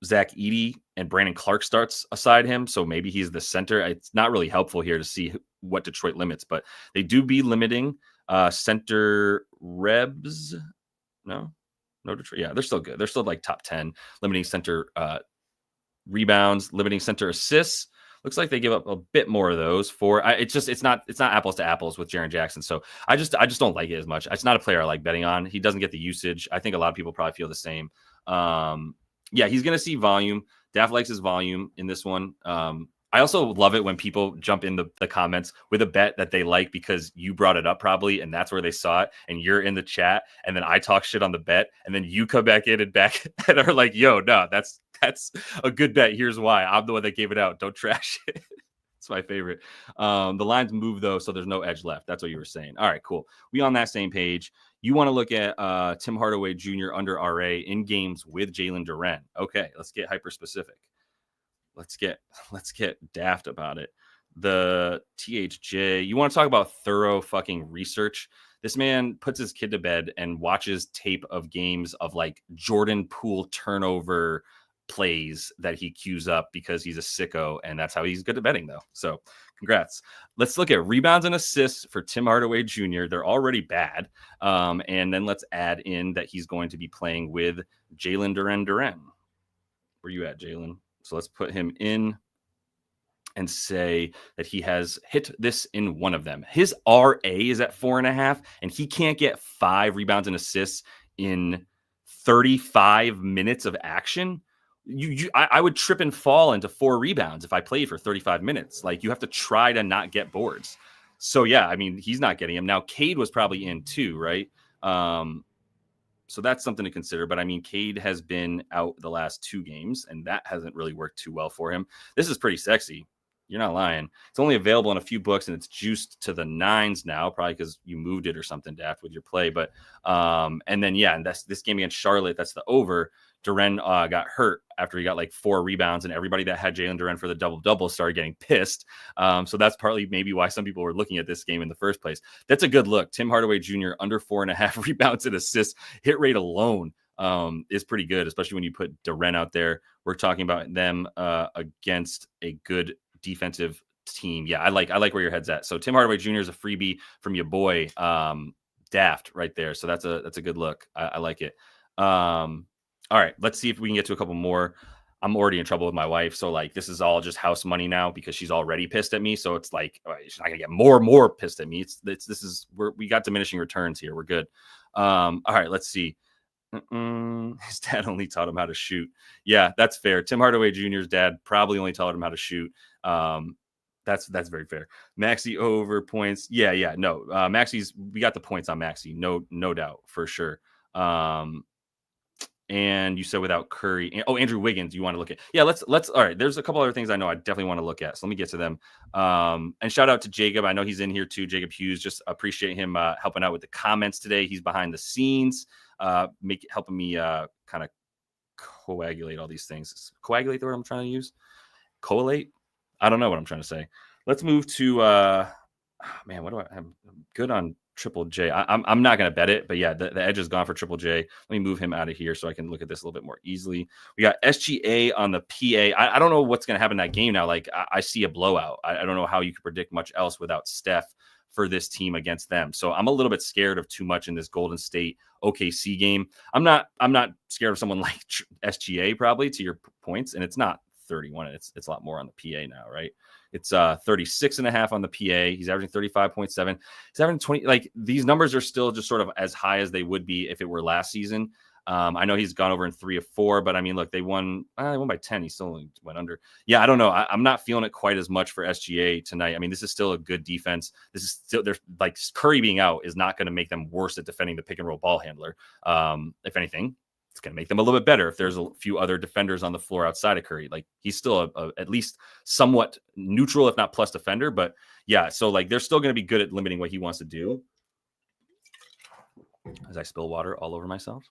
Speaker 1: Zach Edey and Brandon Clark starts aside him. So maybe he's the center. It's not really helpful here to see what Detroit limits, but they do be limiting center Rebs. No Detroit. Yeah, they're still good. They're still like top 10 limiting center rebounds, limiting center assists. Looks like they give up a bit more of those it's not apples to apples with Jaren Jackson. So I just don't like it as much. It's not a player I like betting on. He doesn't get the usage. I think a lot of people probably feel the same. He's going to see volume. Daft likes his volume in this one. I also love it when people jump in the comments with a bet that they like because you brought it up probably, and that's where they saw it, and you're in the chat, and then I talk shit on the bet, and then you come back in and are like, yo, no, that's a good bet. Here's why. I'm the one that gave it out. Don't trash it. It's my favorite. The lines move, though, so there's no edge left. That's what you were saying. All right, cool. We on that same page. You want to look at Tim Hardaway Jr. under RA in games with Jalen Duren. Okay, let's get hyper specific. Let's get daft about it. the THJ. You want to talk about thorough fucking research? This man puts his kid to bed and watches tape of games of like Jordan Poole turnover plays that he queues up because he's a sicko, and that's how he's good at betting, though. So congrats. Let's look at rebounds and assists for Tim Hardaway Jr. They're already bad. And then let's add in that he's going to be playing with Jalen Duren. Where you at, Jalen? So let's put him in and say that he has hit this in one of them. His RA is at 4.5, and he can't get 5 rebounds and assists in 35 minutes of action. I would trip and fall into 4 rebounds if I played for 35 minutes. Like, you have to try to not get boards. So yeah, I mean, he's not getting him. Now, Cade was probably in too, right? So that's something to consider. But I mean, Cade has been out the last 2 games, and that hasn't really worked too well for him. This is pretty sexy. You're not lying. It's only available in a few books, and it's juiced to the 9s now, probably because you moved it or something, Daft, with your play. But and then and that's this game against Charlotte. That's the over. Duren got hurt after he got like 4 rebounds, and everybody that had Jalen Duren for the double-double started getting pissed. So that's partly maybe why some people were looking at this game in the first place. That's a good look. Tim Hardaway Jr. under 4.5 rebounds and assists. Hit rate alone is pretty good, especially when you put Duren out there. We're talking about them against a good defensive team. Yeah, I like where your head's at. So Tim Hardaway Jr. is a freebie from your boy Daft right there. So that's a good look. I like it. All right, let's see if we can get to a couple more. I'm already in trouble with my wife, so like this is all just house money now because she's already pissed at me. So it's like she's not gonna get more pissed at me. We got diminishing returns here. We're good. All right, let's see. His dad only taught him how to shoot. Yeah, that's fair. Tim Hardaway Jr.'s dad probably only taught him how to shoot. That's very fair. Maxey over points. Yeah. No, we got the points on Maxey. No doubt for sure. And you said without Curry. Andrew Wiggins, you want to look at. Yeah, let's all right. There's a couple other things I know I definitely want to look at. So let me get to them. And shout out to Jacob. I know he's in here too. Jacob Hughes, just appreciate him helping out with the comments today. He's behind the scenes, helping me kind of coagulate all these things. Coagulate the word I'm trying to use? Collate? I don't know what I'm trying to say. Let's move to man, what do I'm good on Triple J. I'm not going to bet it, but yeah, the edge is gone for Triple J. Let me move him out of here so I can look at this a little bit more easily. We got SGA on the PA. I don't know what's going to happen in that game now. Like, I see a blowout. I don't know how you could predict much else without Steph for this team against them. So I'm a little bit scared of too much in this Golden State OKC game. I'm not scared of someone like SGA, probably, to your points, and it's not 31. It's a lot more on the PA now, right? It's 36.5 on the PA. He's averaging 35.7. He's averaging 20. Like, these numbers are still just sort of as high as they would be if it were last season. I know he's gone over in 3 of 4, but I mean, look, they won by 10. He still only went under. Yeah, I don't know. I'm not feeling it quite as much for SGA tonight. I mean, this is still a good defense. This is still, there's like Curry being out is not going to make them worse at defending the pick and roll ball handler. If anything, it's going to make them a little bit better if there's a few other defenders on the floor outside of Curry. Like, he's still at least somewhat neutral, if not plus defender. But yeah, so like they're still going to be good at limiting what he wants to do. As I spill water all over myself.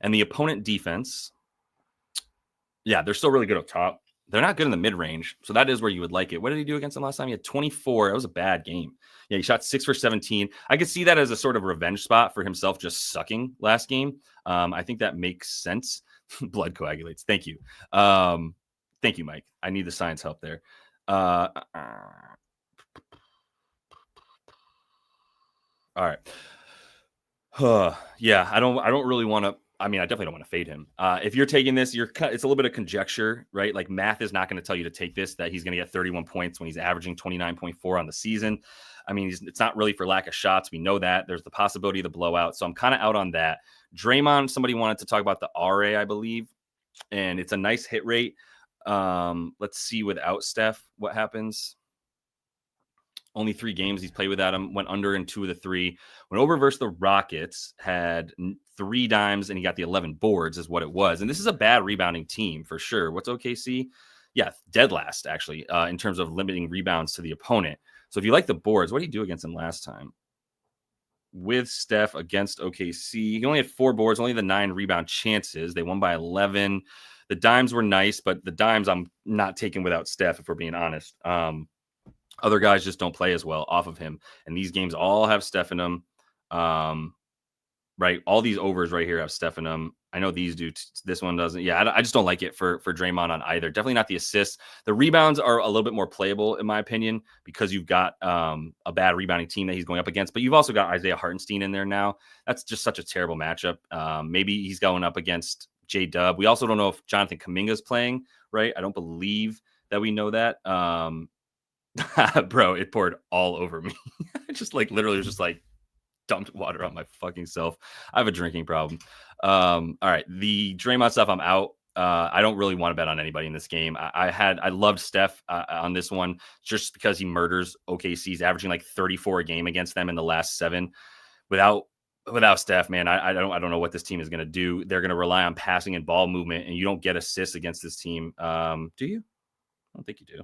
Speaker 1: And the opponent defense, yeah, they're still really good up top. They're not good in the mid-range, so that is where you would like it. What did he do against them last time? He had 24. That was a bad game. Yeah, he shot 6 for 17. I could see that as a sort of revenge spot for himself just sucking last game. I think that makes sense. Blood coagulates. Thank you. Thank you, Mike. I need the science help there. All right. Yeah, I don't really want to. I mean, I definitely don't want to fade him. If you're taking this, it's a little bit of conjecture, right? Like, math is not going to tell you to take this, that he's going to get 31 points when he's averaging 29.4 on the season. I mean, it's not really for lack of shots. We know that. There's the possibility of the blowout. So I'm kind of out on that. Draymond, somebody wanted to talk about the RA, I believe, and it's a nice hit rate. Let's see without Steph what happens. Only 3 games he's played without him. Went under in 2 of the 3. Went over versus the Rockets. Had 3 dimes, and he got the 11 boards is what it was. And this is a bad rebounding team for sure. What's OKC? Yeah, dead last, actually, in terms of limiting rebounds to the opponent. So if you like the boards, what did he do against them last time? With Steph against OKC, he only had 4 boards, only the 9 rebound chances. They won by 11. The dimes were nice, but the dimes I'm not taking without Steph, if we're being honest. Other guys just don't play as well off of him. And these games all have Steph in them. Right. All these overs right here have Steph in them. I know these do. This one doesn't. Yeah, I just don't like it for Draymond on either. Definitely not the assists. The rebounds are a little bit more playable, in my opinion, because you've got a bad rebounding team that he's going up against. But you've also got Isaiah Hartenstein in there now. That's just such a terrible matchup. Maybe he's going up against J-Dub. We also don't know if Jonathan Kuminga's playing, right? I don't believe that we know that. Bro, it poured all over me. Just like literally was just like dumped water on my fucking self. I have a drinking problem. All right. The Draymond stuff, I'm out. I don't really want to bet on anybody in this game. I loved Steph on this one just because he murders OKC. He's averaging like 34 a game against them in the last 7. Without Steph, man, I don't know what this team is going to do. They're going to rely on passing and ball movement, and you don't get assists against this team. Do you? I don't think you do.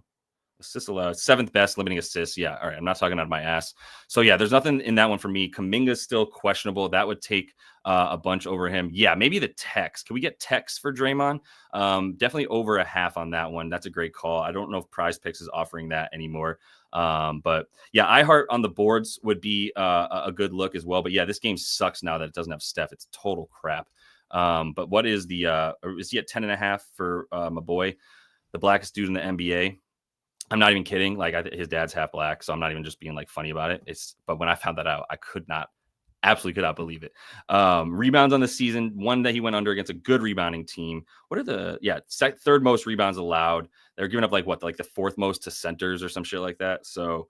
Speaker 1: Assists allowed, 7th best, limiting assists. Yeah, all right. I'm not talking out of my ass. So yeah, there's nothing in that one for me. Kuminga's still questionable. That would take a bunch over him. Yeah, maybe the text. Can we get text for Draymond? Definitely over a half on that one. That's a great call. I don't know if Prize Picks is offering that anymore. But yeah, iHeart on the boards would be a good look as well. But yeah, this game sucks now that it doesn't have Steph. It's total crap. But what is the is he at 10.5 for my boy, the blackest dude in the NBA? I'm not even kidding. Like his dad's half black, so I'm not even just being like funny about it. But when I found that out, I absolutely could not believe it. Rebounds on the season, one that he went under against a good rebounding team. What are the third most rebounds allowed? They're giving up like the 4th most to centers or some shit like that. So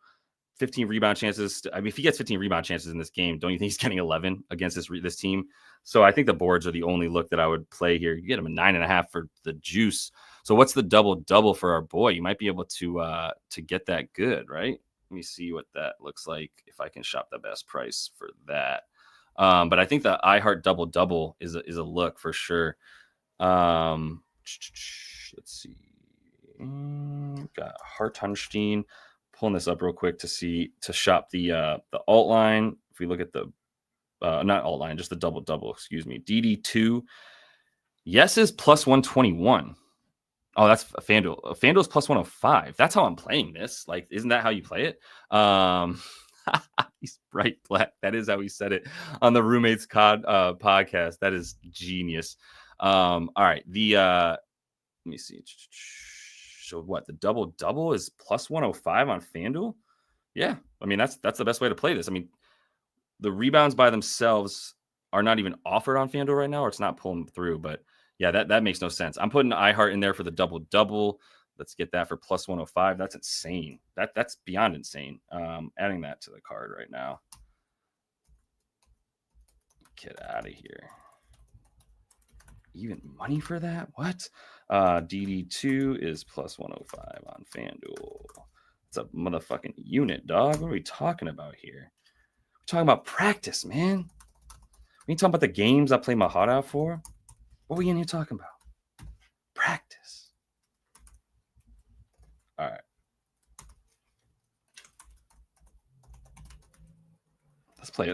Speaker 1: 15 rebound chances. I mean, if he gets 15 rebound chances in this game, don't you think he's getting 11 against this team? So I think the boards are the only look that I would play here. You get him a 9.5 for the juice. So what's the double for our boy? You might be able to get that good, right? Let me see what that looks like if I can shop the best price for that. But I think the iHeart double is a look for sure. Let's see. Got Hartenstein. Pulling this up real quick to shop the alt line. If we look at the not alt line, just the double, excuse me. DD2. Yes is plus 121. Oh, that's a FanDuel. FanDuel's plus 105. That's how I'm playing this. Like, isn't that how you play it? He's bright black. That is how he said it on the Roommates podcast. That is genius. All right. Let me see. So what? The double is plus 105 on FanDuel? Yeah. I mean, that's the best way to play this. I mean, the rebounds by themselves are not even offered on FanDuel right now, or it's not pulling through. But yeah, that makes no sense. I'm putting iHeart in there for the double. Let's get that for plus 105. That's insane. That's beyond insane. Adding that to the card right now. Get out of here. Even money for that? What? DD2 is plus 105 on FanDuel. It's a motherfucking unit, dog. What are we talking about here? We're talking about practice, man. We ain't talking about the games I play my heart out for. What are we in here talking about? Practice. All right.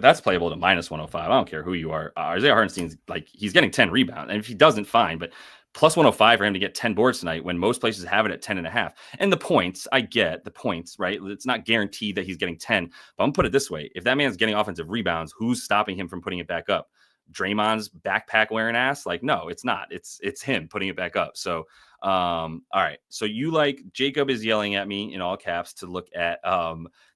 Speaker 1: That's playable to minus 105. I don't care who you are. Isaiah Hartenstein's like, he's getting 10 rebounds. And if he doesn't, fine. But plus 105 for him to get 10 boards tonight when most places have it at 10.5. And the points, I get the points, right? It's not guaranteed that he's getting 10. But I'm going to put it this way. If that man's getting offensive rebounds, who's stopping him from putting it back up? Draymond's backpack wearing ass? Like, no, it's not. It's him putting it back up. So, all right. So Jacob is yelling at me in all caps to look at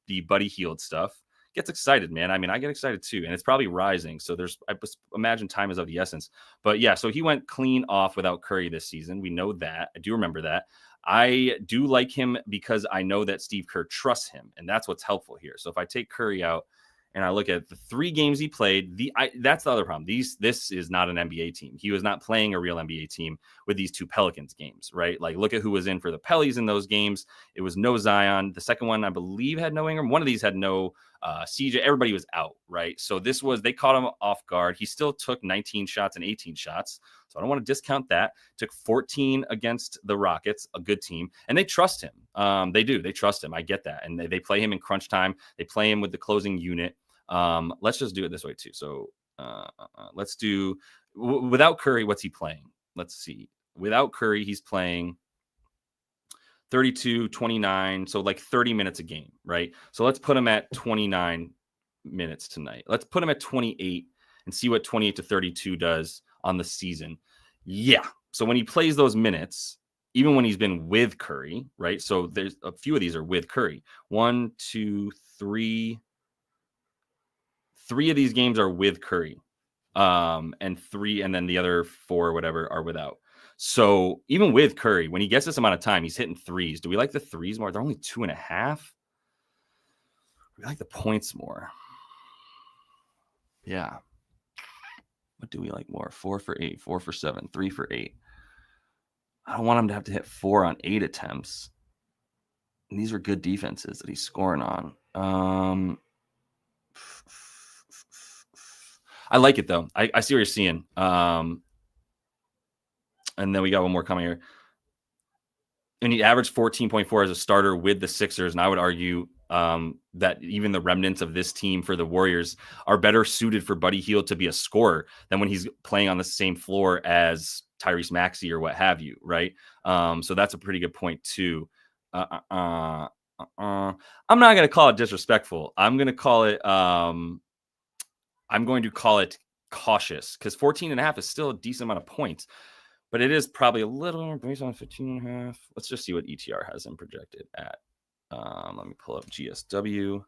Speaker 1: the Buddy Hield stuff. Gets excited, man. I mean, I get excited too, and it's probably rising. So I imagine time is of the essence. But yeah, so he went clean off without Curry this season. We know that. I do remember that. I do like him because I know that Steve Kerr trusts him, and that's what's helpful here. So if I take Curry out and I look at the 3 games he played, that's the other problem. This is not an NBA team. He was not playing a real NBA team with these 2 Pelicans games, right? Like, look at who was in for the Pellies in those games. It was no Zion. The second one, I believe, had no Ingram. One of these had no CJ. Everybody was out, right? So they caught him off guard. He still took 19 shots and 18 shots. So I don't want to discount that. Took 14 against the Rockets, a good team. And they trust him. They do. They trust him. I get that. And they play him in crunch time. They play him with the closing unit. Let's just do it this way too. So let's do without Curry. What's he playing? Let's see. Without Curry, he's playing 32, 29. So like 30 minutes a game, right? So let's put him at 29 minutes tonight. Let's put him at 28 and see what 28 to 32 does on the season. Yeah. So when he plays those minutes, even when he's been with Curry, right? So there's a few of these are with Curry. 1, 2, 3. 3 of these games are with Curry. And 3, and then the other 4, whatever, are without. So even with Curry, when he gets this amount of time, he's hitting threes. Do we like the threes more? They're only 2.5. We like the points more. Yeah. What do we like more? 4 for 8, 4 for 7, 3 for 8. I don't want him to have to hit 4 on 8 attempts. And these are good defenses that he's scoring on. I like it, though. I see what you're seeing. And then we got one more coming here. And he averaged 14.4 as a starter with the Sixers. And I would argue that even the remnants of this team for the Warriors are better suited for Buddy Hield to be a scorer than when he's playing on the same floor as Tyrese Maxey or what have you, right? So that's a pretty good point, too. I'm not going to call it disrespectful. I'm going to call it cautious, because 14.5 is still a decent amount of points, but it is probably a little based on 15.5. Let's just see what ETR has him projected at. Let me pull up GSW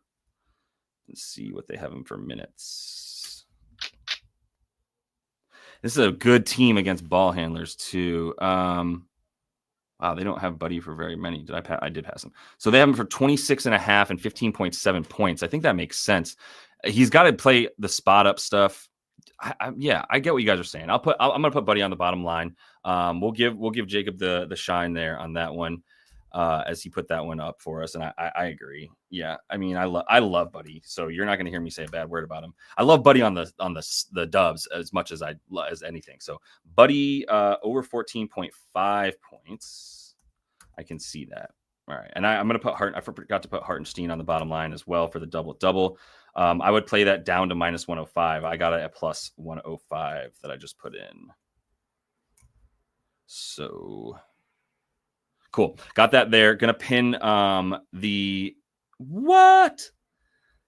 Speaker 1: and see what they have him for minutes. This is a good team against ball handlers too. Wow, they don't have Buddy for very many. I did pass him. So they have him for 26.5 and 15.7 points. I think that makes sense. He's got to play the spot up stuff. Yeah, I get what you guys are saying. I'm gonna put Buddy on the bottom line. We'll give Jacob the shine there on that one, as he put that one up for us, and I agree. Yeah, I mean I love Buddy, so you're not gonna hear me say a bad word about him. I love Buddy on the Dubs as much as as anything. So Buddy over 14.5 points. I can see that. All right, and I'm gonna put I forgot to put Hartenstein on the bottom line as well for the double. I would play that down to minus 105. I got it at plus 105 that I just put in. So cool. Got that there. Gonna pin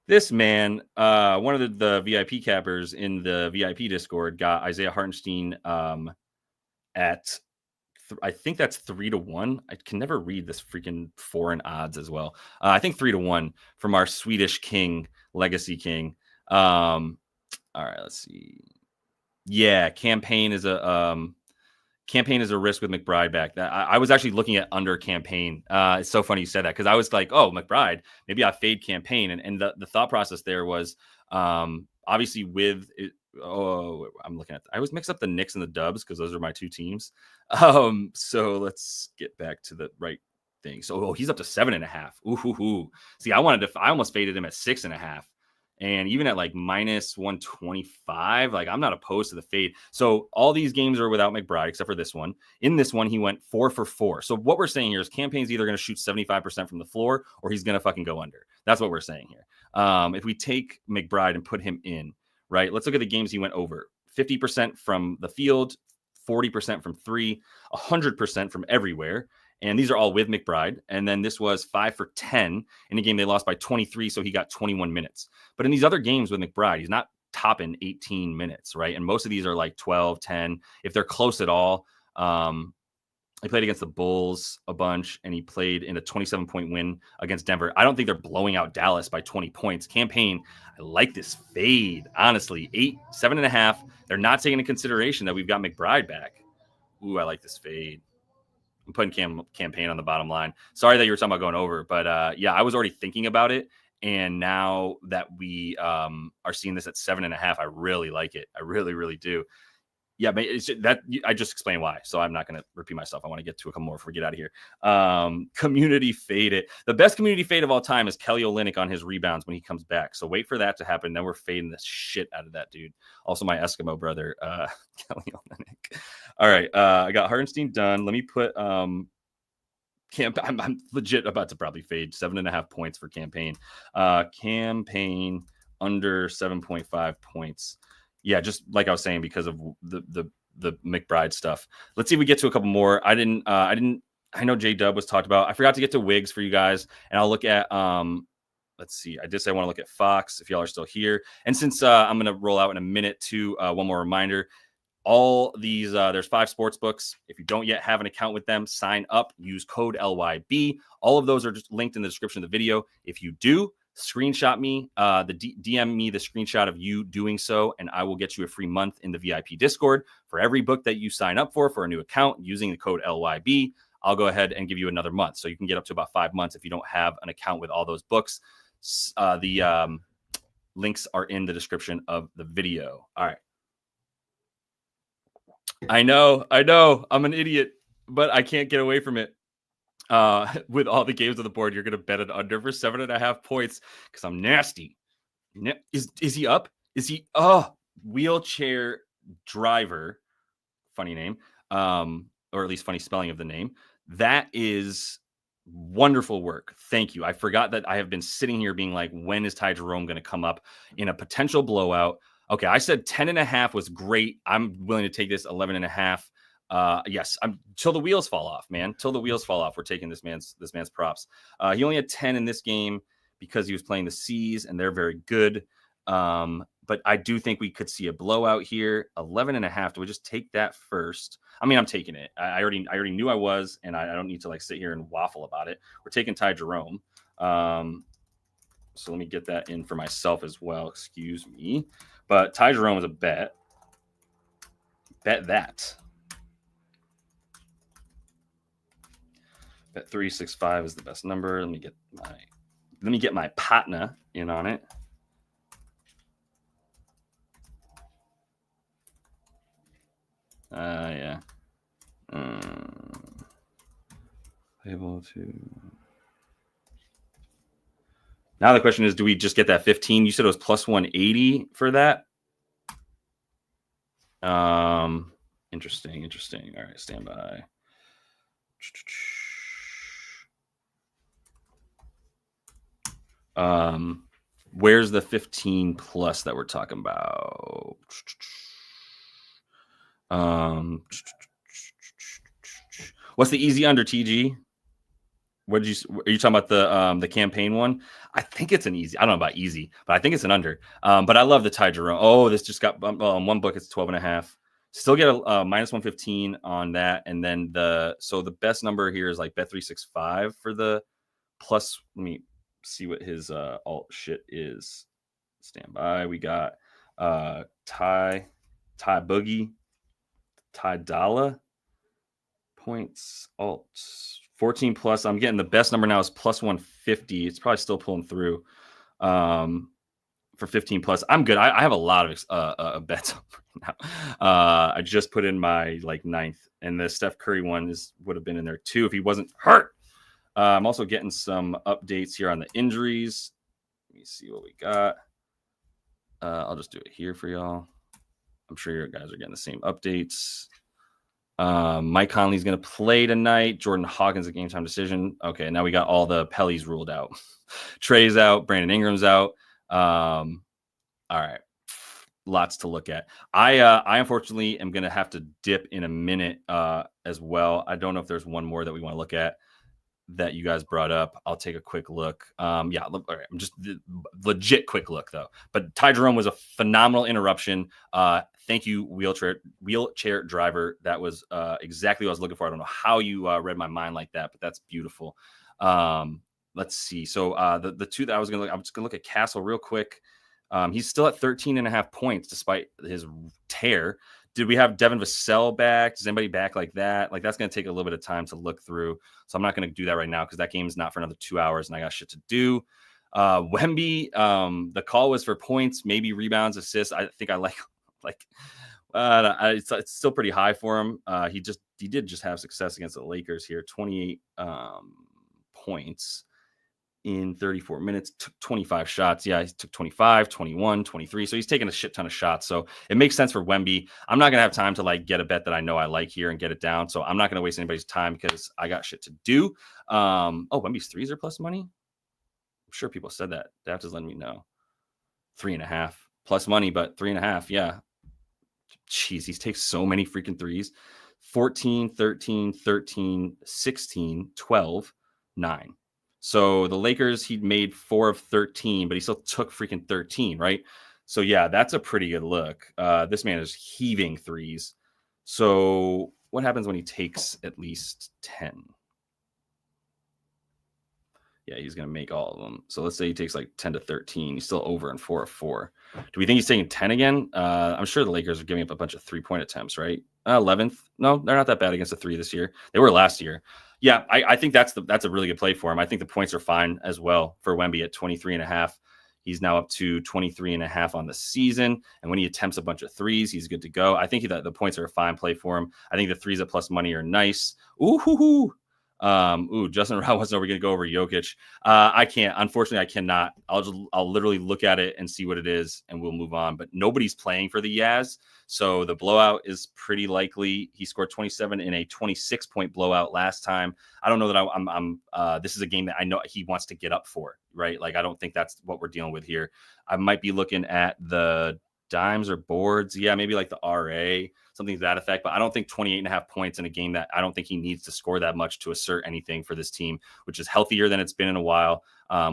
Speaker 1: this man, one of the VIP cappers in the VIP Discord got Isaiah Hartenstein at I think that's 3-1. I can never read this freaking foreign odds as well. I think 3-1 from our Swedish king, Legacy King. All right, let's see. Yeah, campaign is a risk with McBride back. I was actually looking at under campaign. It's so funny you said that, because I was like, oh, McBride, maybe I fade campaign. And the thought process there was obviously with it. Oh, I'm looking at. I always mix up the Knicks and the Dubs because those are my two teams. So let's get back to the right thing. So he's up to 7.5. Ooh. See, I almost faded him at 6.5, and even at like minus 125. Like, I'm not opposed to the fade. So all these games are without McBride except for this one. In this one, he went 4 for 4. So what we're saying here is campaign's either going to shoot 75% from the floor or he's going to fucking go under. That's what we're saying here. If we take McBride and put him in. Right. Let's look at the games he went over. 50% from the field, 40% from 3, 100% from everywhere. And these are all with McBride. And then this was 5 for 10 in a game they lost by 23. So he got 21 minutes. But in these other games with McBride, he's not topping 18 minutes. Right. And most of these are like 12, 10. If they're close at all. He played against the Bulls a bunch, and he played in a 27-point win against Denver. I don't think they're blowing out Dallas by 20 points. Campaign, I like this fade, honestly. 7.5. They're not taking into consideration that we've got McBride back. Ooh, I like this fade. I'm putting campaign on the bottom line. Sorry that you were talking about going over, but yeah, I was already thinking about it. And now that we are seeing this at 7.5, I really like it. I really, really do. Yeah, but I just explained why, so I'm not going to repeat myself. I want to get to a couple more before we get out of here. Community fade it. The best community fade of all time is Kelly Olynyk on his rebounds when he comes back. So wait for that to happen. Then we're fading the shit out of that dude. Also, my Eskimo brother, Kelly Olynyk. All right, I got Hartenstein done. Let me put I'm legit about to probably fade 7.5 points for campaign. Campaign under 7.5 points. Yeah, just like I was saying, because of the McBride stuff. Let's see if we get to a couple more. I didn't I know J-Dub was talked about. I forgot to get to Wigs for you guys, and I'll look at let's see. I did say I want to look at Fox if y'all are still here. And since I'm going to roll out in a minute too, one more reminder. All these, there's 5 sports books. If you don't yet have an account with them, sign up, use code LYB. All of those are just linked in the description of the video. If you do, screenshot me, DM me the screenshot of you doing so, and I will get you a free month in the VIP Discord. For every book that you sign up for a new account using the code LYB, I'll go ahead and give you another month. So you can get up to about 5 months if you don't have an account with all those books. The links are in the description of the video. All right. I know. I'm an idiot, but I can't get away from it. With all the games on the board, you're going to bet it under for 7.5 points because I'm nasty. Is he up? Is he? Oh, wheelchair driver. Funny name. Or at least funny spelling of the name. That is wonderful work. Thank you. I forgot that I have been sitting here being like, when is Ty Jerome going to come up in a potential blowout? Okay, I said 10.5 was great. I'm willing to take this 11.5. Yes, I'm till the wheels fall off, man. Till the wheels fall off. We're taking this man's props. He only had 10 in this game because he was playing the C's, and they're very good. But I do think we could see a blowout here. 11.5. Do we just take that first? I mean, I'm taking it. I already knew I was, and I don't need to like sit here and waffle about it. We're taking Ty Jerome. So let me get that in for myself as well. Excuse me. But Ty Jerome is a bet. Bet that. Bet 365 is the best number. Let me get my partner in on it. Yeah. Able to. Now the question is, do we just get that 15? You said it was plus 180 for that. Interesting. All right, stand by. Where's the 15 plus that we're talking about? What's the easy under, TG? Are you talking about the campaign one? I think it's an easy. I don't know about easy, but I think it's an under. But I love the Ty Jerome. Oh, this just got one book. It's 12.5. Still get a minus 115 on that, and then the best number here is like bet 365 for the plus. Let me see what his alt shit is. Stand by. We got Ty Boogie, Ty Dalla points alts. 14 plus. I'm getting the best number now is plus 150. It's probably still pulling through for 15 plus. I'm good. I have a lot of bets right now. I just put in my like 9th, and the Steph Curry one would have been in there too if he wasn't hurt. I'm also getting some updates here on the injuries. Let me see what we got. I'll just do it here for y'all. I'm sure you guys are getting the same updates. Mike Conley's going to play tonight. Jordan Hawkins, a game time decision. Okay, now we got all the Pellies ruled out. Trey's out. Brandon Ingram's out. All right. Lots to look at. I unfortunately am going to have to dip in a minute as well. I don't know if there's one more that we want to look at that you guys brought up. All take a quick look. Yeah, all right. I'm just legit quick look though. But Ty Jerome was a phenomenal interruption. Thank you, wheelchair driver. That was exactly what I was looking for. I don't know how you read my mind like that, but that's beautiful. Let's see. So the two that I'm just gonna look at Castle real quick. He's still at 13.5 points despite his tear. Did we have Devin Vassell back? Does anybody back like that? Like, that's going to take a little bit of time to look through. So I'm not going to do that right now because that game is not for another 2 hours and I got shit to do. Wemby, the call was for points, maybe rebounds, assists. I think I it's still pretty high for him. He did just have success against the Lakers here. 28 points in 34 minutes, took 25 shots. Yeah, he took 25, 21, 23. So he's taking a shit ton of shots. So it makes sense for Wemby. I'm not going to have time to like get a bet that I know I like here and get it down. So I'm not going to waste anybody's time because I got shit to do. Wemby's threes are plus money. I'm sure people said that. They have to let me know. 3.5 plus money, but 3.5. Yeah. Jeez, he takes so many freaking threes. 14, 13, 13, 16, 12, 9. So the Lakers, he'd made 4 of 13, but he still took freaking 13, right? So yeah, that's a pretty good look. This man is heaving threes. So what happens when he takes at least 10? Yeah, he's going to make all of them. So let's say he takes like 10 to 13. He's still over in 4 of 4. Do we think he's taking 10 again? I'm sure the Lakers are giving up a bunch of 3-point attempts, right? 11th. No, they're not that bad against the 3 this year. They were last year. Yeah, I think that's a really good play for him. I think the points are fine as well for Wemby at 23.5. He's now up to 23.5 on the season. And when he attempts a bunch of threes, he's good to go. I think the points are a fine play for him. I think the threes at plus money are nice. Justin Roberts, are we going to go over Jokic? I can't. Unfortunately, I cannot. I'll literally look at it and see what it is, and we'll move on. But nobody's playing for the Jazz, so the blowout is pretty likely. He scored 27 in a 26-point blowout last time. I don't know that this is a game that I know he wants to get up for, right? Like, I don't think that's what we're dealing with here. I might be looking at the dimes or boards. Yeah, maybe like the RA, something to that effect. But I don't think 28.5 points in a game that I don't think he needs to score that much to assert anything for this team, which is healthier than it's been in a while,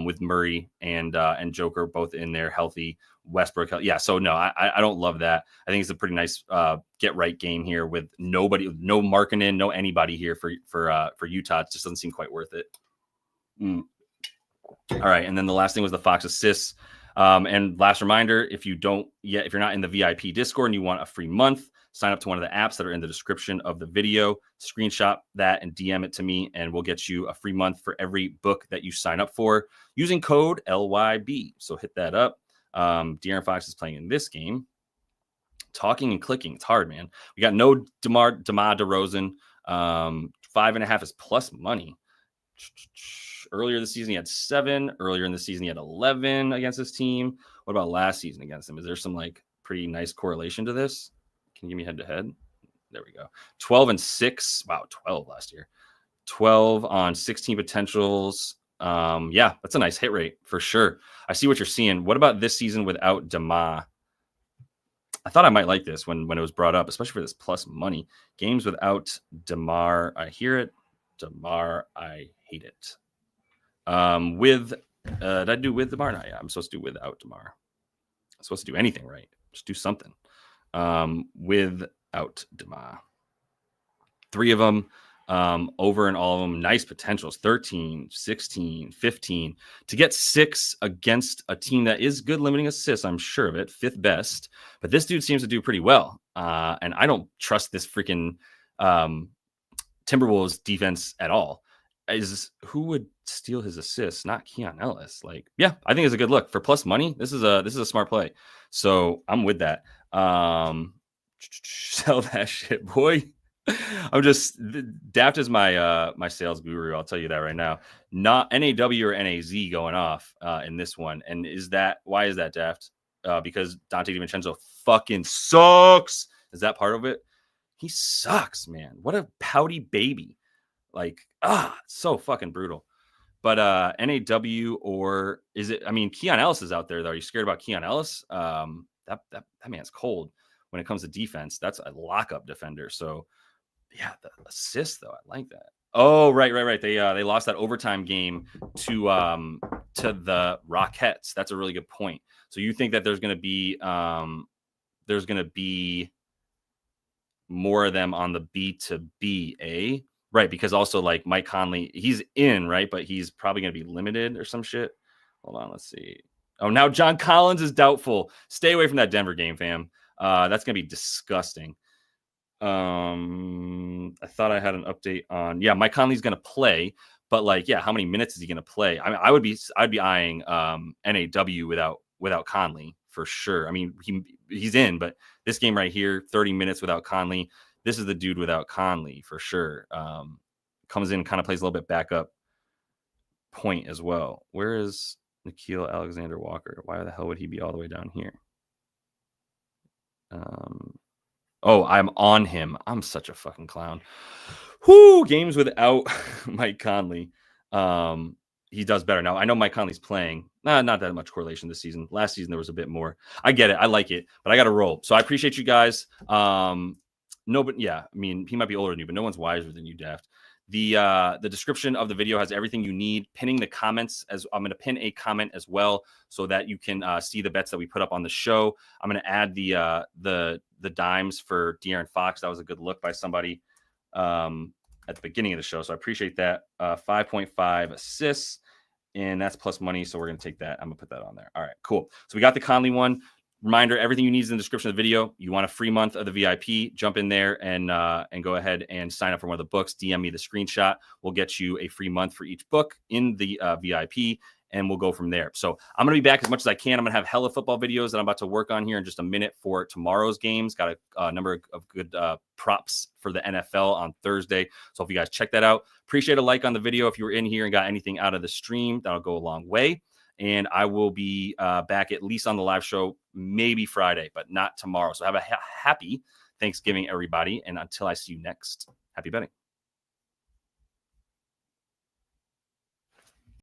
Speaker 1: with Murray and Joker both in there healthy. Westbrook. Yeah. So no, I don't love that. I think it's a pretty nice get right game here with no Markkanen, no anybody here for Utah. It just doesn't seem quite worth it. All right. And then the last thing was the Fox assists. And last reminder, if you're not in the VIP Discord and you want a free month, sign up to one of the apps that are in the description of the video, screenshot that and DM it to me, and we'll get you a free month for every book that you sign up for using code LYB. So hit that up. De'Aaron Fox is playing in this game. Talking and clicking. It's hard, man. We got no DeMar DeRozan. 5.5 is plus money. Earlier this season, he had 7. Earlier in the season, he had 11 against this team. What about last season against him? Is there some like pretty nice correlation to this? Can you give me head to head? There we go. 12 and 6. Wow, 12 last year. 12 on 16 potentials. Yeah, that's a nice hit rate for sure. I see what you're seeing. What about this season without DeMar? I thought I might like this when it was brought up, especially for this plus money. Games without DeMar, I hear it. DeMar, I hate it. Did I do with DeMar? No, yeah, I'm supposed to do without DeMar. I'm supposed to do anything right. Just do something. Without DeMar. 3 of them, over in all of them. Nice potentials. 13, 16, 15. To get 6 against a team that is good limiting assists, I'm sure of it. 5th best. But this dude seems to do pretty well. And I don't trust this freaking Timberwolves defense at all. Who would steal his assists? Not Keon Ellis. Like, yeah, I think it's a good look for plus money. This is a smart play. So I'm with that. Sell that shit, boy. I'm just Daft is my sales guru. I'll tell you that right now. Not NAW or NAZ going off in this one. And why is that, Daft? Because Dante DiVincenzo fucking sucks. Is that part of it? He sucks, man. What a pouty baby. Like, so fucking brutal. But NAW, or is it? I mean, Keon Ellis is out there, though. Are you scared about Keon Ellis? That man's cold when it comes to defense. That's a lockup defender. So, yeah, the assist, though, I like that. Oh, right. They lost that overtime game to the Rockets. That's a really good point. So you think that there's going to be more of them on the B2B, eh? Right, because also like Mike Conley, he's in, right? But he's probably going to be limited or some shit. Hold on, let's see. Oh, now John Collins is doubtful. Stay away from that Denver game, fam. That's going to be disgusting. I thought I had an update on, Mike Conley's going to play, but like, how many minutes is he going to play? I mean, I'd be eyeing NAW without Conley for sure. I mean, he's in, but this game right here, 30 minutes without Conley. This is the dude without Conley for sure. Comes in, kind of plays a little bit backup point as well. Where is Nickeil Alexander-Walker? Why the hell would he be all the way down here? I'm on him. I'm such a fucking clown. Games without Mike Conley. He does better. Now, I know Mike Conley's playing. Not that much correlation this season. Last season, there was a bit more. I get it. I like it, but I got to roll. So I appreciate you guys. No, but yeah, I mean, he might be older than you, but no one's wiser than you, Daft. The description of the video has everything you need. Pinning the comments, as I'm going to pin a comment as well, so that you can see the bets that we put up on the show. I'm going to add the dimes for De'Aaron Fox. That was a good look by somebody at the beginning of the show, so I appreciate that. 5.5 assists, and that's plus money, so we're going to take that. I'm going to put that on there. All right, cool. So we got the Conley one. Reminder, everything you need is in the description of the video. You want a free month of the VIP, jump in there and go ahead and sign up for one of the books. DM me the screenshot. We'll get you a free month for each book in the VIP, and we'll go from there. So I'm going to be back as much as I can. I'm going to have hella football videos that I'm about to work on here in just a minute for tomorrow's games. Got a number of good props for the NFL on Thursday. So if you guys check that out, appreciate a like on the video. If you were in here and got anything out of the stream, that'll go a long way. And I will be back at least on the live show, maybe Friday, but not tomorrow. So have a happy Thanksgiving, everybody. And until I see you next, happy betting.